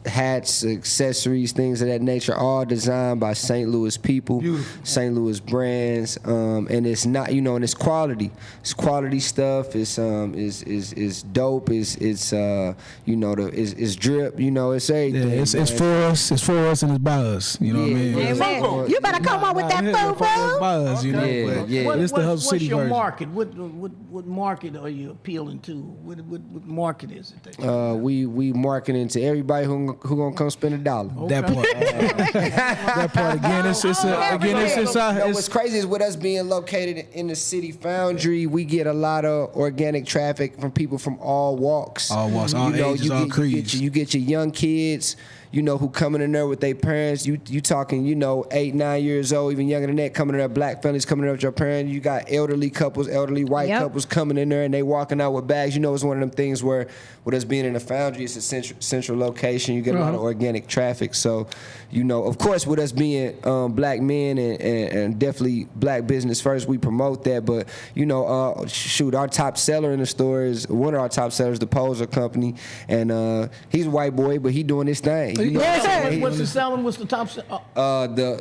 hats, accessories, things of that nature, all designed by St. Louis people, St. Louis brands, and it's not, and it's quality. It's quality stuff. It's dope. It's drip. It's everything. Yeah, it's for us. It's for us and it's by us. You know what I mean? Yeah. Amen. You better come on with that It's food, for us, boo. by us. You know. Yeah, But yeah. It's the Hustle City What's your version. market? What market are you appealing to? What market is it? That We marketing to everybody who gonna come spend $1. That part. That part again. What's crazy is with us being located in the City Foundry, we get a lot of organic traffic from people from all walks. All walks, all ages, all creeds. You get your young kids. you know, who coming in there with their parents. You talking, you know, 8, 9 years old, even younger than that, coming in there, black families coming in there with your parents. You got elderly couples, elderly white couples coming in there, and they walking out with bags. You know, it's one of them things where, with us being in the foundry, it's a central location. You get a lot of organic traffic. So, you know, of course, with us being black men and definitely black business first, we promote that. But, you know, our top seller in the store is one of our top sellers, the Poser Company, and he's a white boy, but he doing his thing. You know What's the selling? What's the top?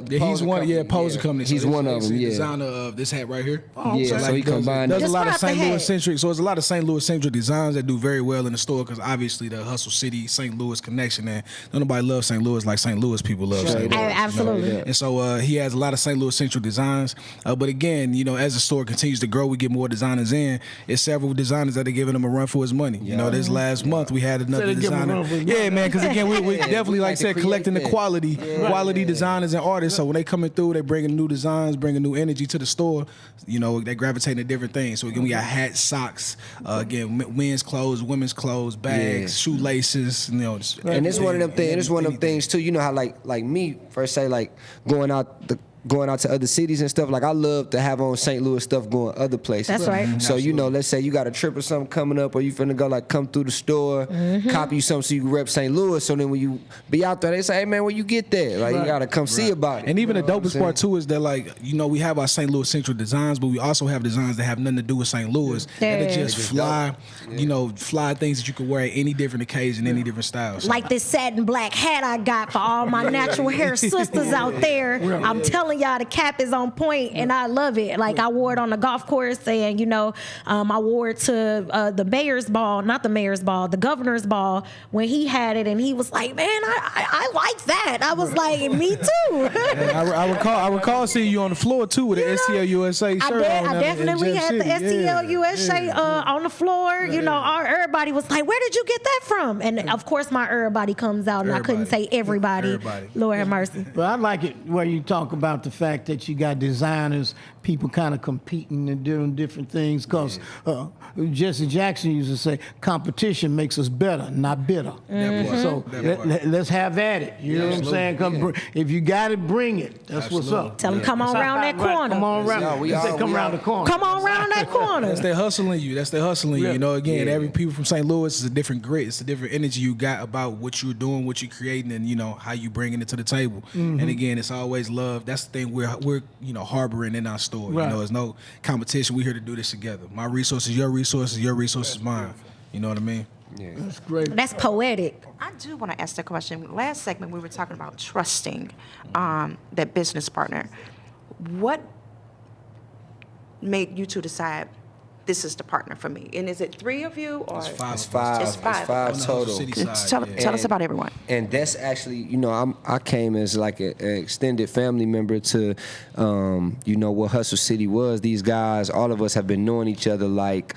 He's one. Poser Company. He's one of them. He's Yeah. the designer of this hat right here. So he combined. Does a lot of Describe St. the Louis hat. centric. So it's a lot of St. Louis centric designs that do very well in the store because obviously the Hustle City, St. Louis connection, and nobody loves St. Louis like St. Louis people love St. Louis. Absolutely. And so he has a lot of St. Louis central designs. But again, you know, as the store continues to grow, we get more designers in. It's several designers that are giving him a run for his money. You know, this last month we had another designer. Yeah, man, because again, we definitely, like I said, collecting the quality designers and artists. So when they coming through, they bringing new designs, bringing new energy to the store. You know, they gravitating to different things. So again, we got hats, socks, again, men's clothes, women's clothes, bags, shoelaces. You know, And it's one of them things. It's one of them things too. You know how like me first say like going out to other cities and stuff. Like I love to have on St. Louis stuff going other places. That's right. So you know, let's say you got a trip or something coming up, or you finna go like come through the store, copy you something so you can rep St. Louis. So then when you be out there, they say, hey man, where you get that? Like you gotta come see about it. And even the dopest part too is that like, you know, we have our St. Louis central designs, but we also have designs that have nothing to do with St. Louis. That are just fly, you know, fly things that you can wear at any different occasion, any different style. So, Like this satin black hat I got for all my natural hair sisters out there. I'm telling y'all, the cap is on point, and I love it. Like I wore it on the golf course, and you know, I wore it to the mayor's ball, not the mayor's ball, the governor's ball, when he had it, and he was like, "Man, I like that." I was like, "Me too." I recall seeing you on the floor too with the STL USA shirt on. I definitely had the STL USA on the floor. You know, everybody was like, "Where did you get that from?" And of course, my everybody comes out, and I couldn't say everybody. Lord have mercy. But I like it where you talk about the fact that you got designers, people kind of competing and doing different things. Because Jesse Jackson used to say, competition makes us better, not bitter. So let's have at it. You know what I'm saying? If you got it, bring it. That's what's up. Tell them come on around that corner. Come on around. Come around the corner. Come on around that corner. That's their hustling you. You know, again, every people from St. Louis is a different grit. It's a different energy you got about what you're doing, what you're creating, and you know how you bringing it to the table. And again, it's always love. That's the thing we're you know harboring in our store. You know, there's no competition. We're here to do this together. My resources, your resources, mine. You know what I mean? Yeah. That's great. That's poetic. I do want to ask that question. Last segment, we were talking about trusting that business partner. What made you two decide this is the partner for me? And is it 3 of you or It's It's five five. total. Tell us about everyone. And that's actually, you know, I came as like an extended family member to, you know, what Hustle City was. These guys, all of us have been knowing each other like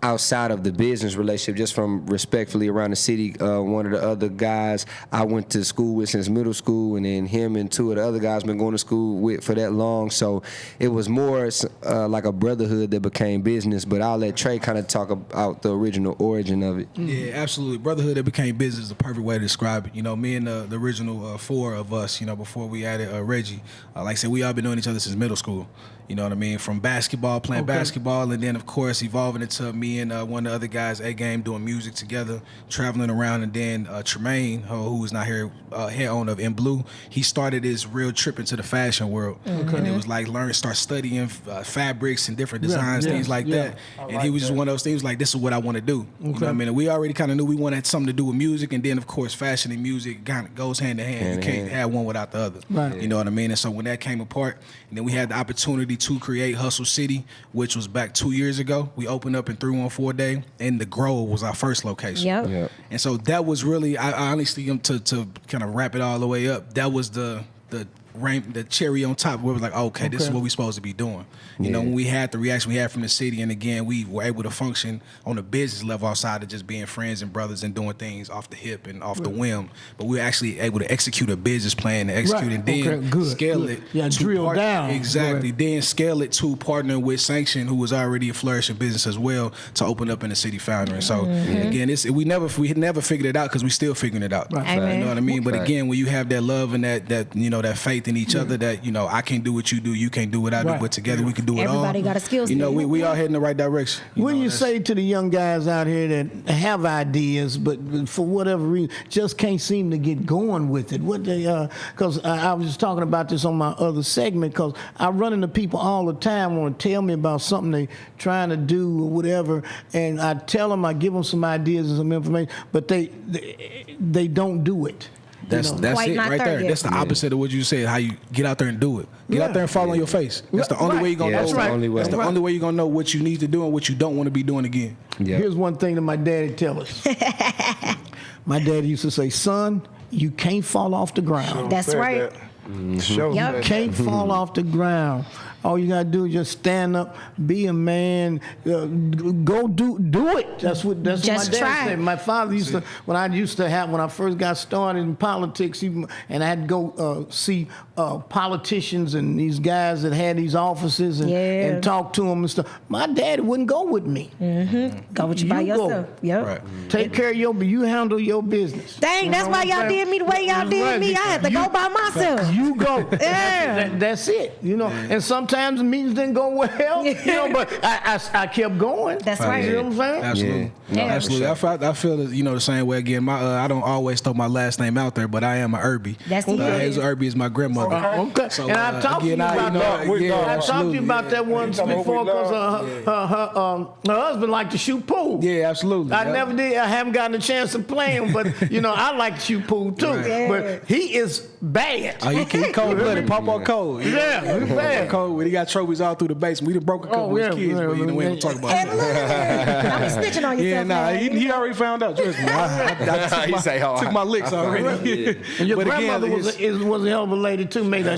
outside of the business relationship, just from respectfully around the city. One of the other guys I went to school with since middle school, and then him and 2 of the other guys been going to school with for that long. So it was more like a brotherhood that became business. But I'll let Trey kind of talk about the original origin of it. Yeah, absolutely. Brotherhood that became business is the perfect way to describe it. You know, me and the original 4 of us, you know, before we added Reggie, like I said, we all been knowing each other since middle school. You know what I mean? From basketball, playing basketball, and then, of course, evolving into me and one of the other guys, A-Game, doing music together, traveling around. And then Tremaine, who is not here, head owner of In Blue, he started his real trip into the fashion world. And it was like start studying fabrics and different designs, things like that. And he was just one of those things like, this is what I want to do. You know what I mean? And we already kind of knew we wanted something to do with music. And then, of course, fashion and music kind of goes hand in hand. You can't have one without the other. Right. You know what I mean? And so when that came apart, and then we had the opportunity to create Hustle City, which was back 2 years ago. We opened up in 314 Day, and the Grove was our first location. Yep. And so that was really, I honestly, to kind of wrap it all the way up, that was the the cherry on top where it was like, okay, this is what we're supposed to be doing. You know, when we had the reaction we had from the city, and again, we were able to function on a business level outside of just being friends and brothers and doing things off the hip and off the whim. But we were actually able to execute a business plan and execute and then scale it. Yeah, drill down. Exactly. Then scale it to partner with Sanction, who was already a flourishing business as well, to open up in the city foundry. So again, we never figured it out because we still figuring it out. Right. You know what I mean? But again, when you have that love and that you know, that faith in each other, that, you know, I can't do what you do, you can't do what I do, but together we can do it all. Everybody got a skill set. You know, we all heading in the right direction. What do you say to the young guys out here that have ideas, but for whatever reason just can't seem to get going with it? What they, because I was just talking about this on my other segment, because I run into people all the time want to tell me about something they trying to do or whatever, and I tell them, I give them some ideas and some information, but they don't do it. That's Quite it not right there. yet. That's the opposite of what you said. How you get out there and do it. Get out there and fall on your face. That's the only way you're gonna know. That's the only way. That's the only way you're gonna know what you need to do and what you don't want to be doing again. Yeah. Here's one thing that my daddy tell us. My daddy used to say, son, you can't fall off the ground. That's right. You can't fall off the ground. All you gotta do is just stand up, be a man, go do it. That's what my dad said. My father used to, when I first got started in politics, and I had to go see politicians and these guys that had these offices and talk to them and stuff. My daddy wouldn't go with me. Go with you by yourself. Yep. Right. Take care of you handle your business. Dang, that's why y'all did me the way y'all did me. I had to go by myself. You go. Yeah. That's it. You know, and sometimes the meetings didn't go well, you know, but I kept going. That's right. You know what I'm saying? Absolutely. Yeah. Absolutely. I feel you know, the same way again. I don't always throw my last name out there, but I am a Irby. That's it. Hazel Irby is my grandmother. Okay. So, and I've talked to you about that. I've talked to you about that once before because her husband liked to shoot pool. Yeah, absolutely. I never did. I haven't gotten a chance of playing, but you know, I like to shoot pool too. Right. But he is bad. Oh, he cold blooded, pop on cold. Yeah, he's bad. Cold. He got trophies all through the basement. We done broke a couple of his kids, but you know, we ain't gonna talk about Hey, that. look, don't be snitching on yourself. He already found out. Trust me. I took my licks already. And your But grandmother again, was a hell of a lady too, made a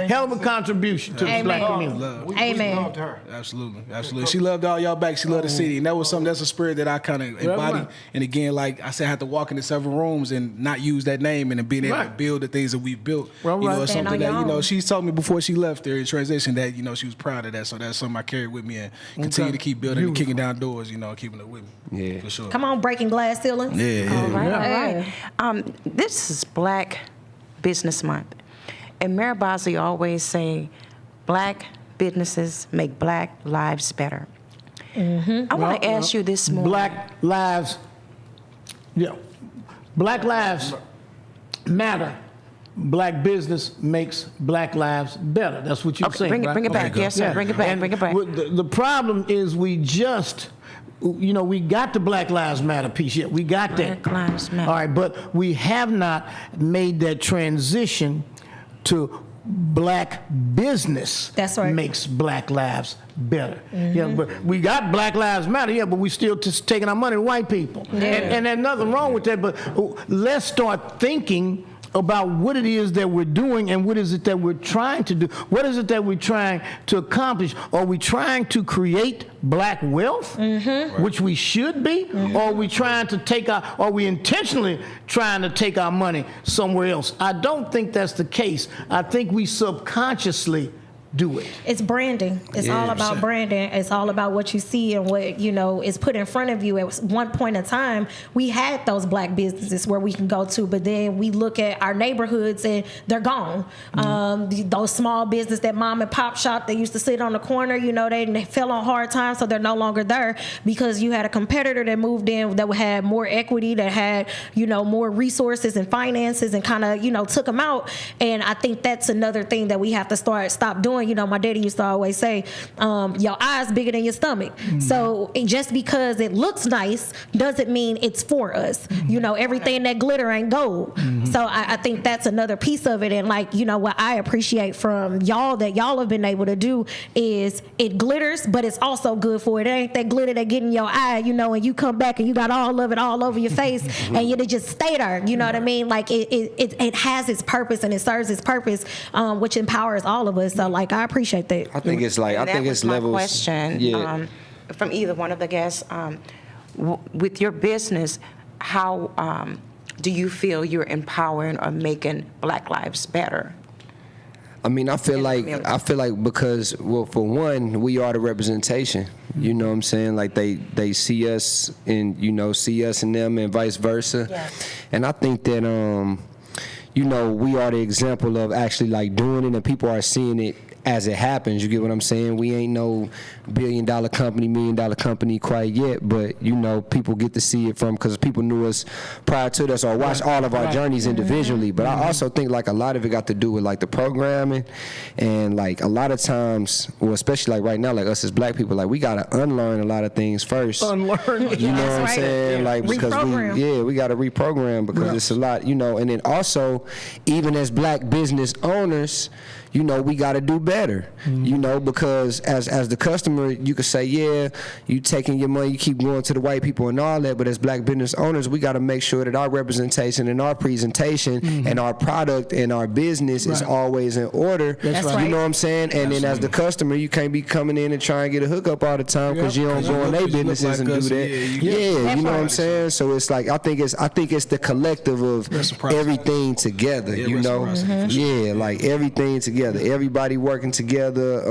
hell of a contribution to the Amen. black community. Amen. Absolutely. She loved all y'all back. She loved the city, and that was something. That's a spirit that I kind of embody. right. And again, like I said, I had to walk into several rooms and not use that name, and then being able to Right. build the things that we built. Well, you know, right. it's Stand something on that your you know own. she told me before she left there in transition that you know she was proud of that. So that's something I carried with me and continue to keep building and kicking down doors. You know, keeping it with me. Yeah. For sure. Come on, breaking glass ceilings. Yeah. All right. All right. This is Black Business Month. And Mayor Bosley always say, black businesses make black lives better. I want to ask you this morning. Black lives matter. Black business makes black lives better. That's what you're saying. Bring it, right? bring it back. Yes, sir. Yeah. Bring it back. And Bring it back. The problem is we got the Black Lives Matter piece. Yeah, we got that. Black Lives Matter. All right, but we have not made that transition to black business. That's right. Makes black lives better. Yeah, but we got Black Lives Matter. Yeah, but we still just taking our money to white people. Yeah. And there's nothing wrong with that. But let's start thinking about what it is that we're doing and what is it that we're trying to do. What is it that we're trying to accomplish? Are we trying to create black wealth, which we should be? Or are we trying to are we intentionally trying to take our money somewhere else? I don't think that's the case. I think we subconsciously do it. It's branding. It's all about branding. It's all about what you see and what, you know, is put in front of you. At one point in time, we had those black businesses where we can go to, but then we look at our neighborhoods and they're gone. Those small business, that mom and pop shop that used to sit on the corner, you know, they fell on hard times, so they're no longer there because you had a competitor that moved in that had more equity, that had, you know, more resources and finances and kind of, you know, took them out. And I think that's another thing that we have to stop doing. one, you know, my daddy used to always say, your eyes bigger than your stomach. So just because it looks nice doesn't mean it's for us. You know, everything that glitter ain't gold. So I think that's another piece of it. And like, you know, what I appreciate from y'all that y'all have been able to do is it glitters, but it's also good for it. It ain't that glitter that get in your eye, you know, and you come back and you got all of it all over your face and you just stay there. You know what I mean? Like it has its purpose and it serves its purpose, which empowers all of us. So like, I appreciate that. I think it's like, And I think it's my levels. question from either one of the guests. With your business, how do you feel you're empowering or making Black lives better? I mean, I feel like because, well, for one, we are the representation. You know what I'm saying? Like they see us and, you know, see us in them and vice versa. Yeah. And I think that you know, we are the example of actually like doing it, and people are seeing it as it happens. You get what I'm saying? We ain't no $1 billion company, $1 million company quite yet, but you know, people get to see it from, because people knew us prior to this or watched all of our journeys individually. But I also think like a lot of it got to do with like the programming, and like a lot of times, well, especially like right now, like us as Black people, like we gotta unlearn a lot of things first. Unlearn. You know what I'm saying? Like because we gotta reprogram, because it's a lot, you know. And then also, even as Black business owners, you know, we got to do better, you know, because as the customer, you could say, yeah, you taking your money, you keep going to the white people and all that, but as Black business owners, we got to make sure that our representation and our presentation and our product and our business is always in order. That's right. You know what I'm saying? And then as the customer, you can't be coming in and trying to get a hookup all the time because you don't go in their businesses and do that. You know what I'm saying? So it's like, I think it's the collective of everything together, you know? Yeah, like everything together. Everybody working together,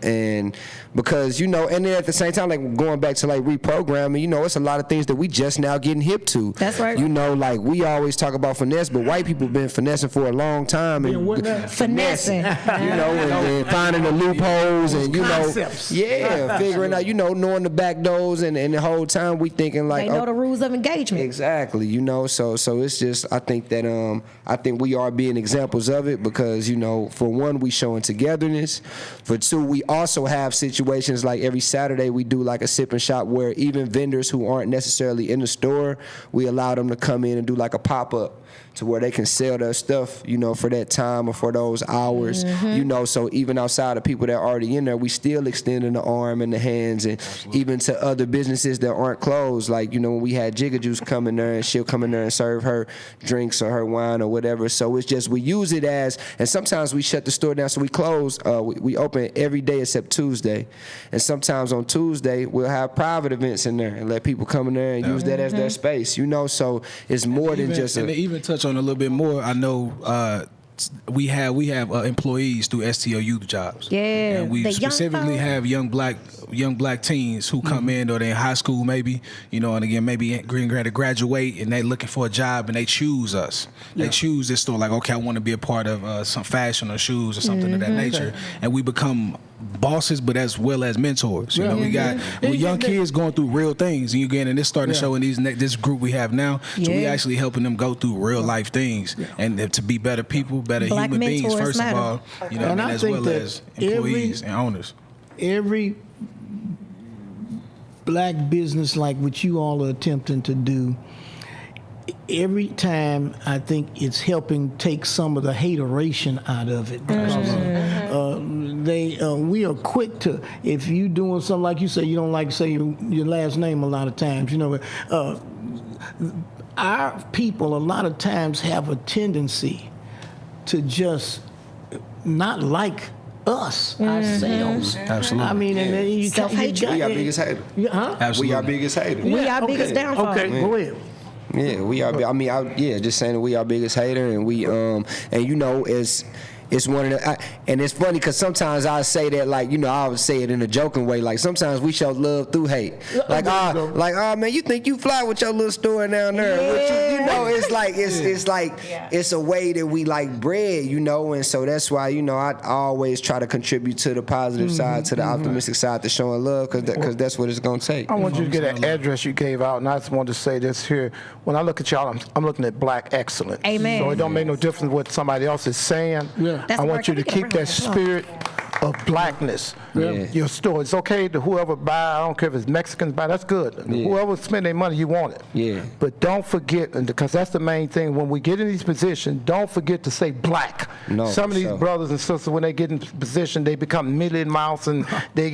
and because, you know, and then at the same time, like going back to like reprogramming, you know, it's a lot of things that we just now getting hip to. That's right. You know, like we always talk about finesse, but white people been finessing for a long time, and Finessing. you know, and finding the loopholes, and you know, figuring out, you know, knowing the back doors, and the whole time we thinking like, They know the rules of engagement. Exactly, you know, so it's just, I think that I think we are being examples of it, because, you know, for one, we showing togetherness. For two, we also have situations like every Saturday we do like a sip and shop where even vendors who aren't necessarily in the store, we allow them to come in and do like a pop-up to where they can sell their stuff, you know, for that time or for those hours, you know. So even outside of people that are already in there, we still extending the arm and the hands, and even to other businesses that aren't closed. Like, you know, when we had Jigga Juice come in there, and she'll come in there and serve her drinks or her wine or whatever. So it's just, we use it as, and sometimes we shut the store down, so we close, we open every day except Tuesday. And sometimes on Tuesday, we'll have private events in there and let people come in there and use that as their space, you know. So it's more than just and to even touch on a little bit more, I know we have employees through STL youth jobs. Yeah, and we specifically have young black teens who come in, or they're in high school maybe, you know, and again maybe to graduate, and they looking for a job, and they choose us. They choose this store, like, okay, I want to be a part of some fashion or shoes or something of that nature, and we become bosses, but as well as mentors. You know, we got young kids going through real things, and again, and it's starting to show in this group we have now. So we actually helping them go through real life things, and to be better people, better Black human beings mentors first of all. You know, And and I as think well that as employees and owners. Every Black business like what you all are attempting to do, every time I think it's helping take some of the hateration out of it. Because we are quick to, if you doing something like you say, you don't like to say your last name a lot of times, you know. Our people a lot of times have a tendency to just not like us, ourselves. Absolutely. I mean, and then you Self-hatred. we our biggest hater. Absolutely. We our biggest hater. We our biggest downfall. Okay, go ahead. Yeah, we are. I mean, just saying that we our biggest hater, and we and you know, it's one of the, and it's funny because sometimes I say that, like, you know, I would say it in a joking way, like sometimes we show love through hate, like oh man, you think you fly with your little store down there, which you know, it's like it's a way that we like bred, you know, and so that's why, you know, I always try to contribute to the positive side, to the optimistic side, to showing love, because that's what it's gonna take. I want you to get an address you gave out, and I just wanted to say this here. When I look at y'all, I'm looking at Black excellence. Amen. So it don't make no difference what somebody else is saying. Yeah. That's I the want word. you to Can we keep get a that spirit of blackness. Yeah. Your store. It's okay to whoever buy. I don't care if it's Mexicans buy. That's good. Yeah. Whoever spend their money, you want it. Yeah. But don't forget, because that's the main thing. When we get in these positions, don't forget to say black. No, Some of these sure. brothers and sisters, when they get in position, they become Millie Mouse and they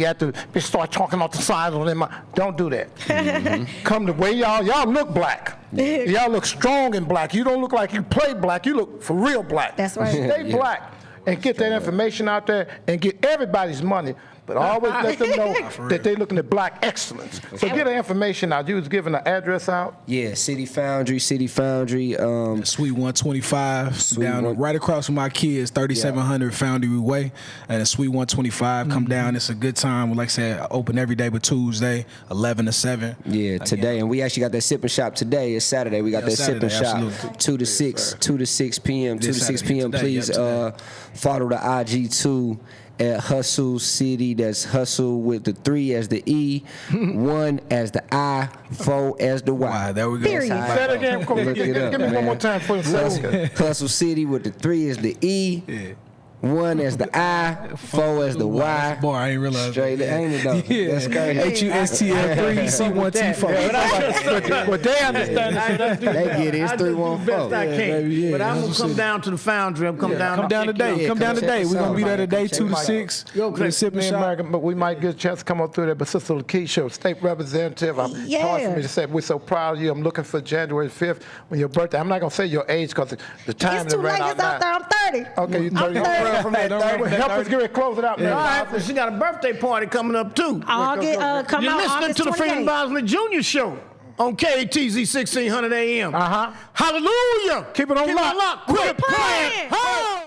start talking off the side of them. Don't do that. Come the way y'all look black. Y'all look strong and black. You don't look like you play black. You look for real black. That's right. Stay black and get that information out there and get everybody's money. But always let them know that they're looking at black excellence. So get the information out. You was giving the address out? Yeah, City Foundry. Suite 125, right across from my kids, 3700 Foundry Way. And at Suite 125, come down. It's a good time. Like I said, open every day but Tuesday, 11 to 7. Yeah, today. And we actually got that sipping shop today. It's Saturday. We got that sipping shop, absolutely. 2 to 6 p.m. 2 to 6 p.m. Today, Please follow the IG2 at Hustle City. That's Hustle with the 3 as the E, 1 as the I, 4 as the Y. Wow, there we go. Period. Say that again. Come Look it up, give me one man. more time for you. Hustle City with the 3 as the E, 1 as the I, 4 as the Y. Boy, I ain't realize. Straight, ain't it though? Yeah. That's crazy. HUSTL3C1T4. But they understand that. They get it. It's I just do the 314. best I can. baby, yeah. But I'm gonna come down to the foundry. I'm coming down. Come down today. Yeah, Come down come today. check We're us gonna be out. there today, Check 2 to us out. 6. Yo, For the sipping Me and shop. American, but we might get a chance to come up through there. But Sister Lakeisha, state representative, I'm Yeah. hard for me to say we're so proud of you. I'm looking for January 5th when your birthday. I'm not gonna say your age because the time It's too late. ran It's out there. now. I'm 30. Okay, you 30. I'm 30. From that 30. Help us get it, close it out, man. All right, but she got a birthday party coming up too. August, come You're out listening August to the Freeman 28th. Bosley Jr. Show on KATZ 1600 AM. Hallelujah. Keep it on lock. Quit playing. playing. Ho!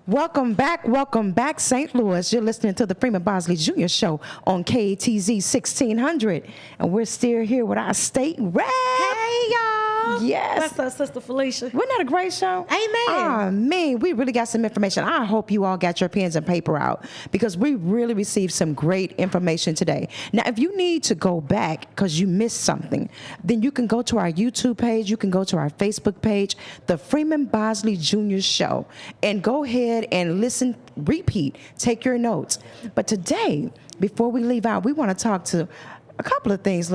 Welcome back, St. Louis. You're listening to the Freeman Bosley Jr. Show on KATZ 1600. And we're still here with our state rep. Hey, y'all. Yes. What's up, Sister Felicia? Wasn't that a great show? Amen. Ah, man, we really got some information. I hope you all got your pens and paper out because we really received some great information today. Now, if you need to go back because you missed something, then you can go to our YouTube page. You can go to our Facebook page, The Freeman Bosley Jr. Show, and go ahead and listen, repeat, take your notes. But today, before we leave out, we want to talk to a couple of things.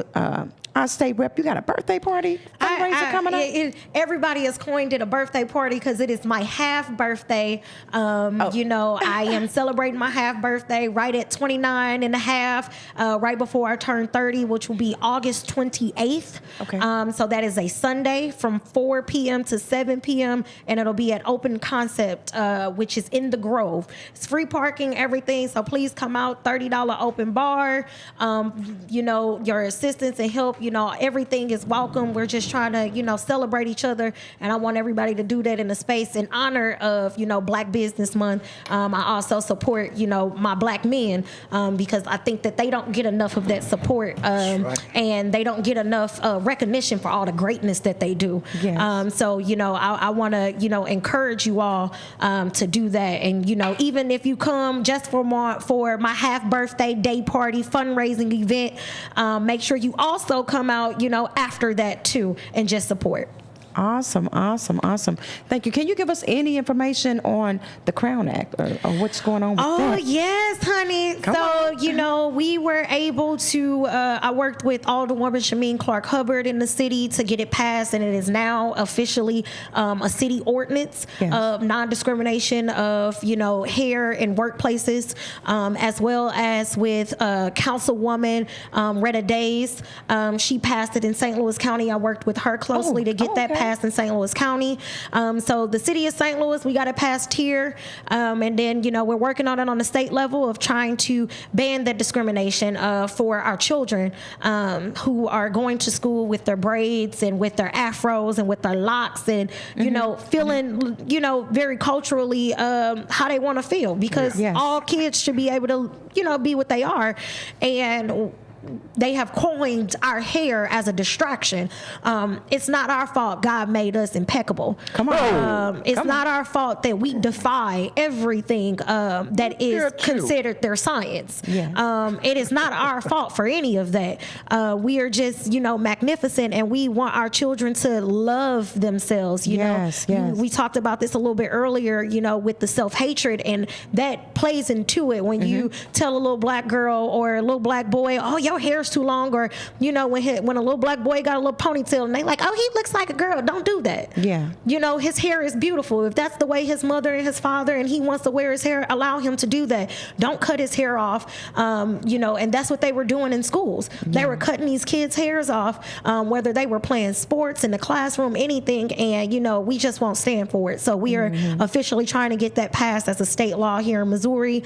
Our state rep, you got a birthday party fundraiser coming up? Everybody has coined it a birthday party because it is my half birthday. You know, I am celebrating my half birthday right at 29 and a half, right before I turn 30, which will be August 28th. Okay. So that is a Sunday from 4 p.m. to 7 p.m. and it'll be at Open Concept, which is in the Grove. It's free parking, everything. So please come out. $30 open bar. You know, your assistance and help. You know, everything is welcome. We're just trying to, you know, celebrate each other. And I want everybody to do that in a space in honor of, you know, Black Business Month. I also support, you know, my Black men because I think that they don't get enough of that support. And they don't get enough recognition for all the greatness that they do. Yes. So, you know, I want to, you know, encourage you all to do that. And, you know, even if you come just for my half birthday day party fundraising event, make sure you also come out, you know, after that too, and just support. Awesome. Thank you. Can you give us any information on the Crown Act or what's going on with that? Oh, yes, honey. Come on. You know, we were able to, I worked with Alderwoman Shameen Clark Hubbard in the city to get it passed, and it is now officially a city ordinance of non-discrimination of, hair in workplaces, as well as with Councilwoman Retta Days. She passed it in St. Louis County. I worked with her closely to get that passed in St. Louis County. So the city of St. Louis, we got it passed here. And then, we're working on it on the state level of trying to ban that discrimination for our children who are going to school with their braids and with their afros and with their locks and, feeling, very culturally how they want to feel, because all kids should be able to, be what they are. And they have coined our hair as a distraction. It's not our fault God made us impeccable. It's not our fault that we defy everything that is considered their science. It is not our fault for any of that. We are just, magnificent, and we want our children to love themselves. We talked about this a little bit earlier, with the self-hatred, and that plays into it when you tell a little black girl or a little black boy, oh, your hair's too long, or when a little black boy got a little ponytail and they like, oh, he looks like a girl. Don't do that. His hair is beautiful. If that's the way his mother and his father and he wants to wear his hair, allow him to do that. Don't cut his hair off. And that's what they were doing in schools. They were cutting these kids' hairs off, whether they were playing sports in the classroom, anything, and we just won't stand for it. So we are officially trying to get that passed as a state law here in Missouri.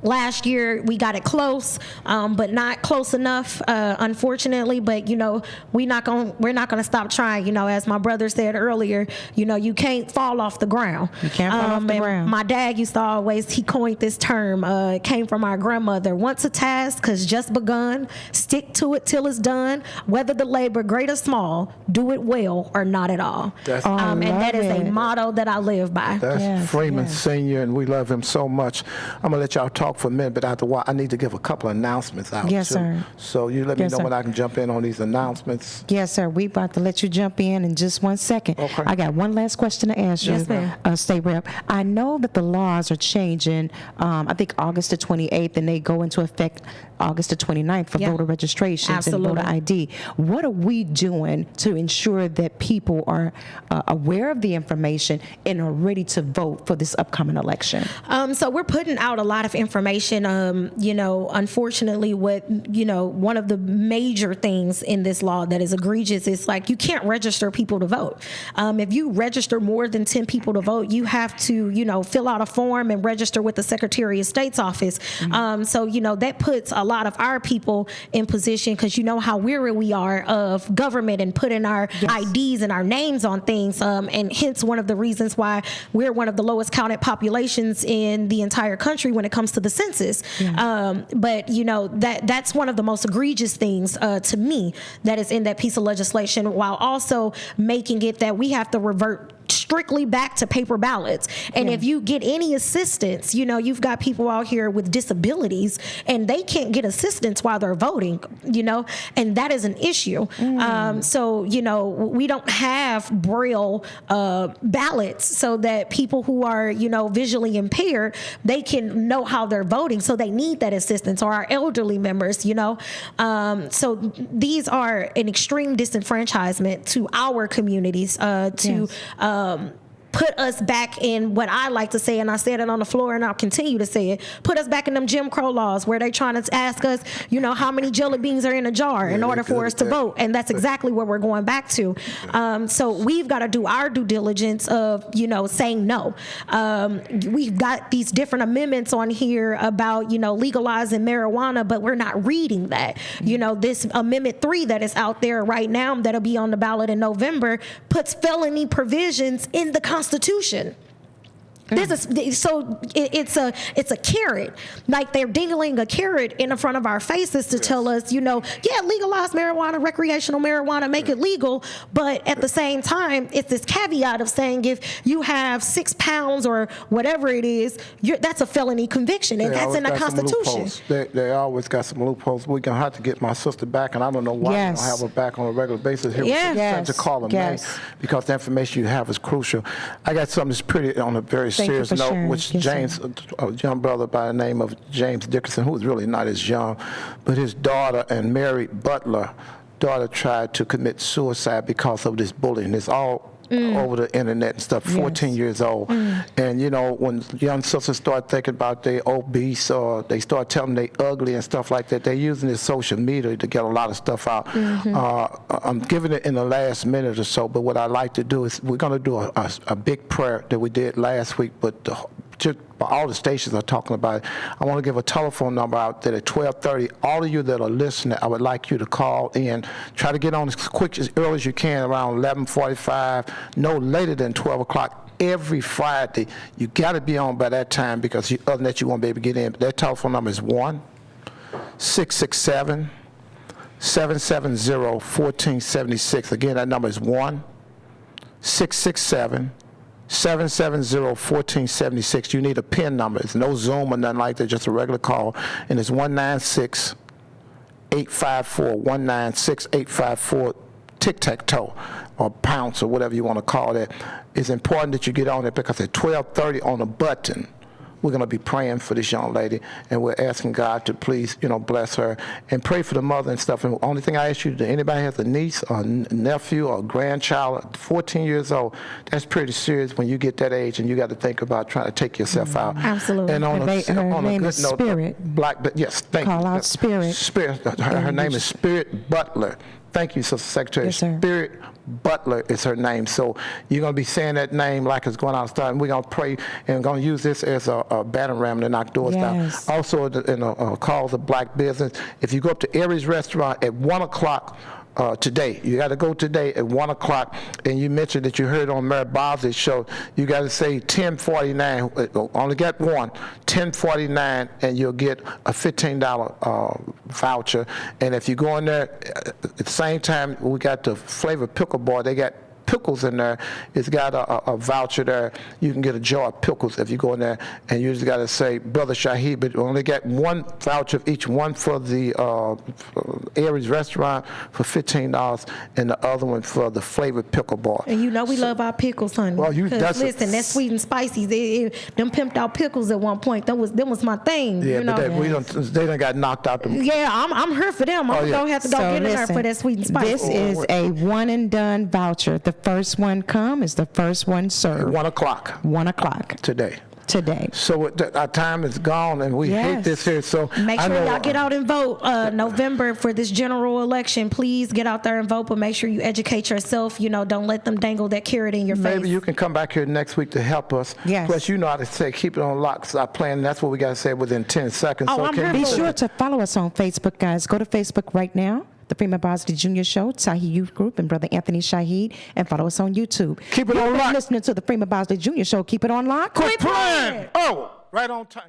Last year we got it close, but not close enough, unfortunately. But we're not gonna stop trying. As my brother said earlier, you can't fall off the ground. You can't fall off the ground. My dad used to always, he coined this term. It came from our grandmother. Once a task has just begun, stick to it till it's done. Whether the labor great or small, do it well or not at all. And that is a motto that I live by. That's Freeman Senior, and we love him so much. I'm gonna let y'all talk for a minute, but after a while, I need to give a couple of announcements out. Yes, sir. So you let me know when I can jump in on these announcements. Yes, sir. We about to let you jump in just 1 second. Okay. I got one last question to ask you, Yes, ma'am. State Rep. I know that the laws are changing, I think August the 28th, and they go into effect August the 29th for voter registrations and voter ID. What are we doing to ensure that people are aware of the information and are ready to vote for this upcoming election? So we're putting out a lot of information. Unfortunately, one of the major things in this law that is egregious is like you can't register people to vote. If you register more than 10 people to vote, you have to, fill out a form and register with the Secretary of State's office. So that puts a lot of our people in position, because how weary we are of government and putting our IDs and our names on things, and hence one of the reasons why we're one of the lowest counted populations in the entire country when it comes to the census. But that's one of the most egregious things to me that is in that piece of legislation, while also making it that we have to revert strictly back to paper ballots. And if you get any assistance, you've got people out here with disabilities and they can't get assistance while they're voting, and that is an issue. So, we don't have Braille ballots so that people who are, visually impaired, they can know how they're voting. So they need that assistance, or our elderly members, So these are an extreme disenfranchisement to our communities, put us back in what I like to say, and I said it on the floor and I'll continue to say it, put us back in them Jim Crow laws where they trying to ask us, how many jelly beans are in a jar in order for us to vote. And that's exactly where we're going back to. So we've got to do our due diligence of, saying no. We've got these different amendments on here about, legalizing marijuana, but we're not reading that. This Amendment 3 that is out there right now that'll be on the ballot in November puts felony provisions in the Constitution. It's a carrot, like they're dingling a carrot in front of our faces to tell us, legalize marijuana, recreational marijuana, make it legal. But at the same time, it's this caveat of saying if you have 6 pounds or whatever it is, that's a felony conviction, and that's in the Constitution. They always got some loopholes. We're gonna have to get my sister back, and I don't know why we don't have her back on a regular basis here. To call her name, because the information you have is crucial. I got something that's pretty on a very Thank you serious for note, sharing. which Yes, sir. James, a young brother by the name of James Dickerson, who is really not as young, but his daughter and Mary Butler, daughter tried to commit suicide because of this bullying. It's all over the internet and stuff, 14 years old. And, you know, when young sisters start thinking about they obese or they start telling them they ugly and stuff like that, they're using this social media to get a lot of stuff out. I'm giving it in the last minute or so, but what I like to do is we're going to do a big prayer that we did last week, but just all the stations are talking about it. I want to give a telephone number out that at 12:30, all of you that are listening, I would like you to call in. Try to get on as quick, as early as you can, around 11:45, no later than 12 o'clock. Every Friday, you got to be on by that time because other than that, you won't be able to get in. That telephone number is 1-667-770-1476. Again, that number is 1-667-770-1476. You need a PIN number. It's no Zoom or nothing like that, just a regular call. And it's 196-854, tic-tac-toe, or pounce, or whatever you want to call that. It's important that you get on it because at 12:30 on the button, we're going to be praying for this young lady, and we're asking God to please, you know, bless her and pray for the mother and stuff. And the only thing I ask you, do anybody has a niece or nephew or grandchild, 14 years old, that's pretty serious when you get that age and you got to think about trying to take yourself out. Absolutely. And on Her a name good is note, Spirit. Yes, thank you. Call out Spirit. Spirit. Her name is Spirit Butler. Thank you, Sister Secretary. Yes, sir. Spirit Butler is her name. So you're going to be saying that name like it's going out. And we're going to pray and going to use this as a battering ram to knock doors down. Also, in a cause of black business, if you go up to Aries Restaurant at 1 o'clock, today. You got to go today at 1 o'clock, and you mentioned that you heard on Mary Bosley's show. You got to say 1049. Only get one, 1049, and you'll get a $15 voucher. And if you go in there at the same time, we got the flavor pickle bar. They got pickles in there. It's got a voucher there. You can get a jar of pickles if you go in there, and you just got to say Brother Shaheed, but you only get one voucher of each, one for the Aries Restaurant for $15 and the other one for the flavored pickle bar. And you know we love our pickles, honey. Well, listen, that's sweet and spicy. Them pimped out pickles at one point. Them was my thing. Yeah, you know? but they done got knocked out. Yeah, I'm here for them. I'm gonna have to go get in there for that sweet and spicy. This is a one and done voucher. The first one come is the first one served. 1 o'clock. 1 o'clock Today. So our time is gone, and we hate this here. So make sure y'all get out and vote November for this general election. Please get out there and vote, but make sure you educate yourself. You know, don't let them dangle that carrot in your face. Maybe you can come back here next week to help us. Yes. Plus, you know how to say keep it on lock. So our plan, that's what we got to say within 10 seconds. Oh, I'm here. Be sure to follow us on Facebook, guys. Go to Facebook right now. The Freeman Bosley Jr. Show, Tahi Youth Group, and Brother Anthony Shaheed, and follow us on YouTube. Keep it on lock. Listening to the Freeman Bosley Jr. Show. Keep it on lock. Quit playing. Oh, right on time.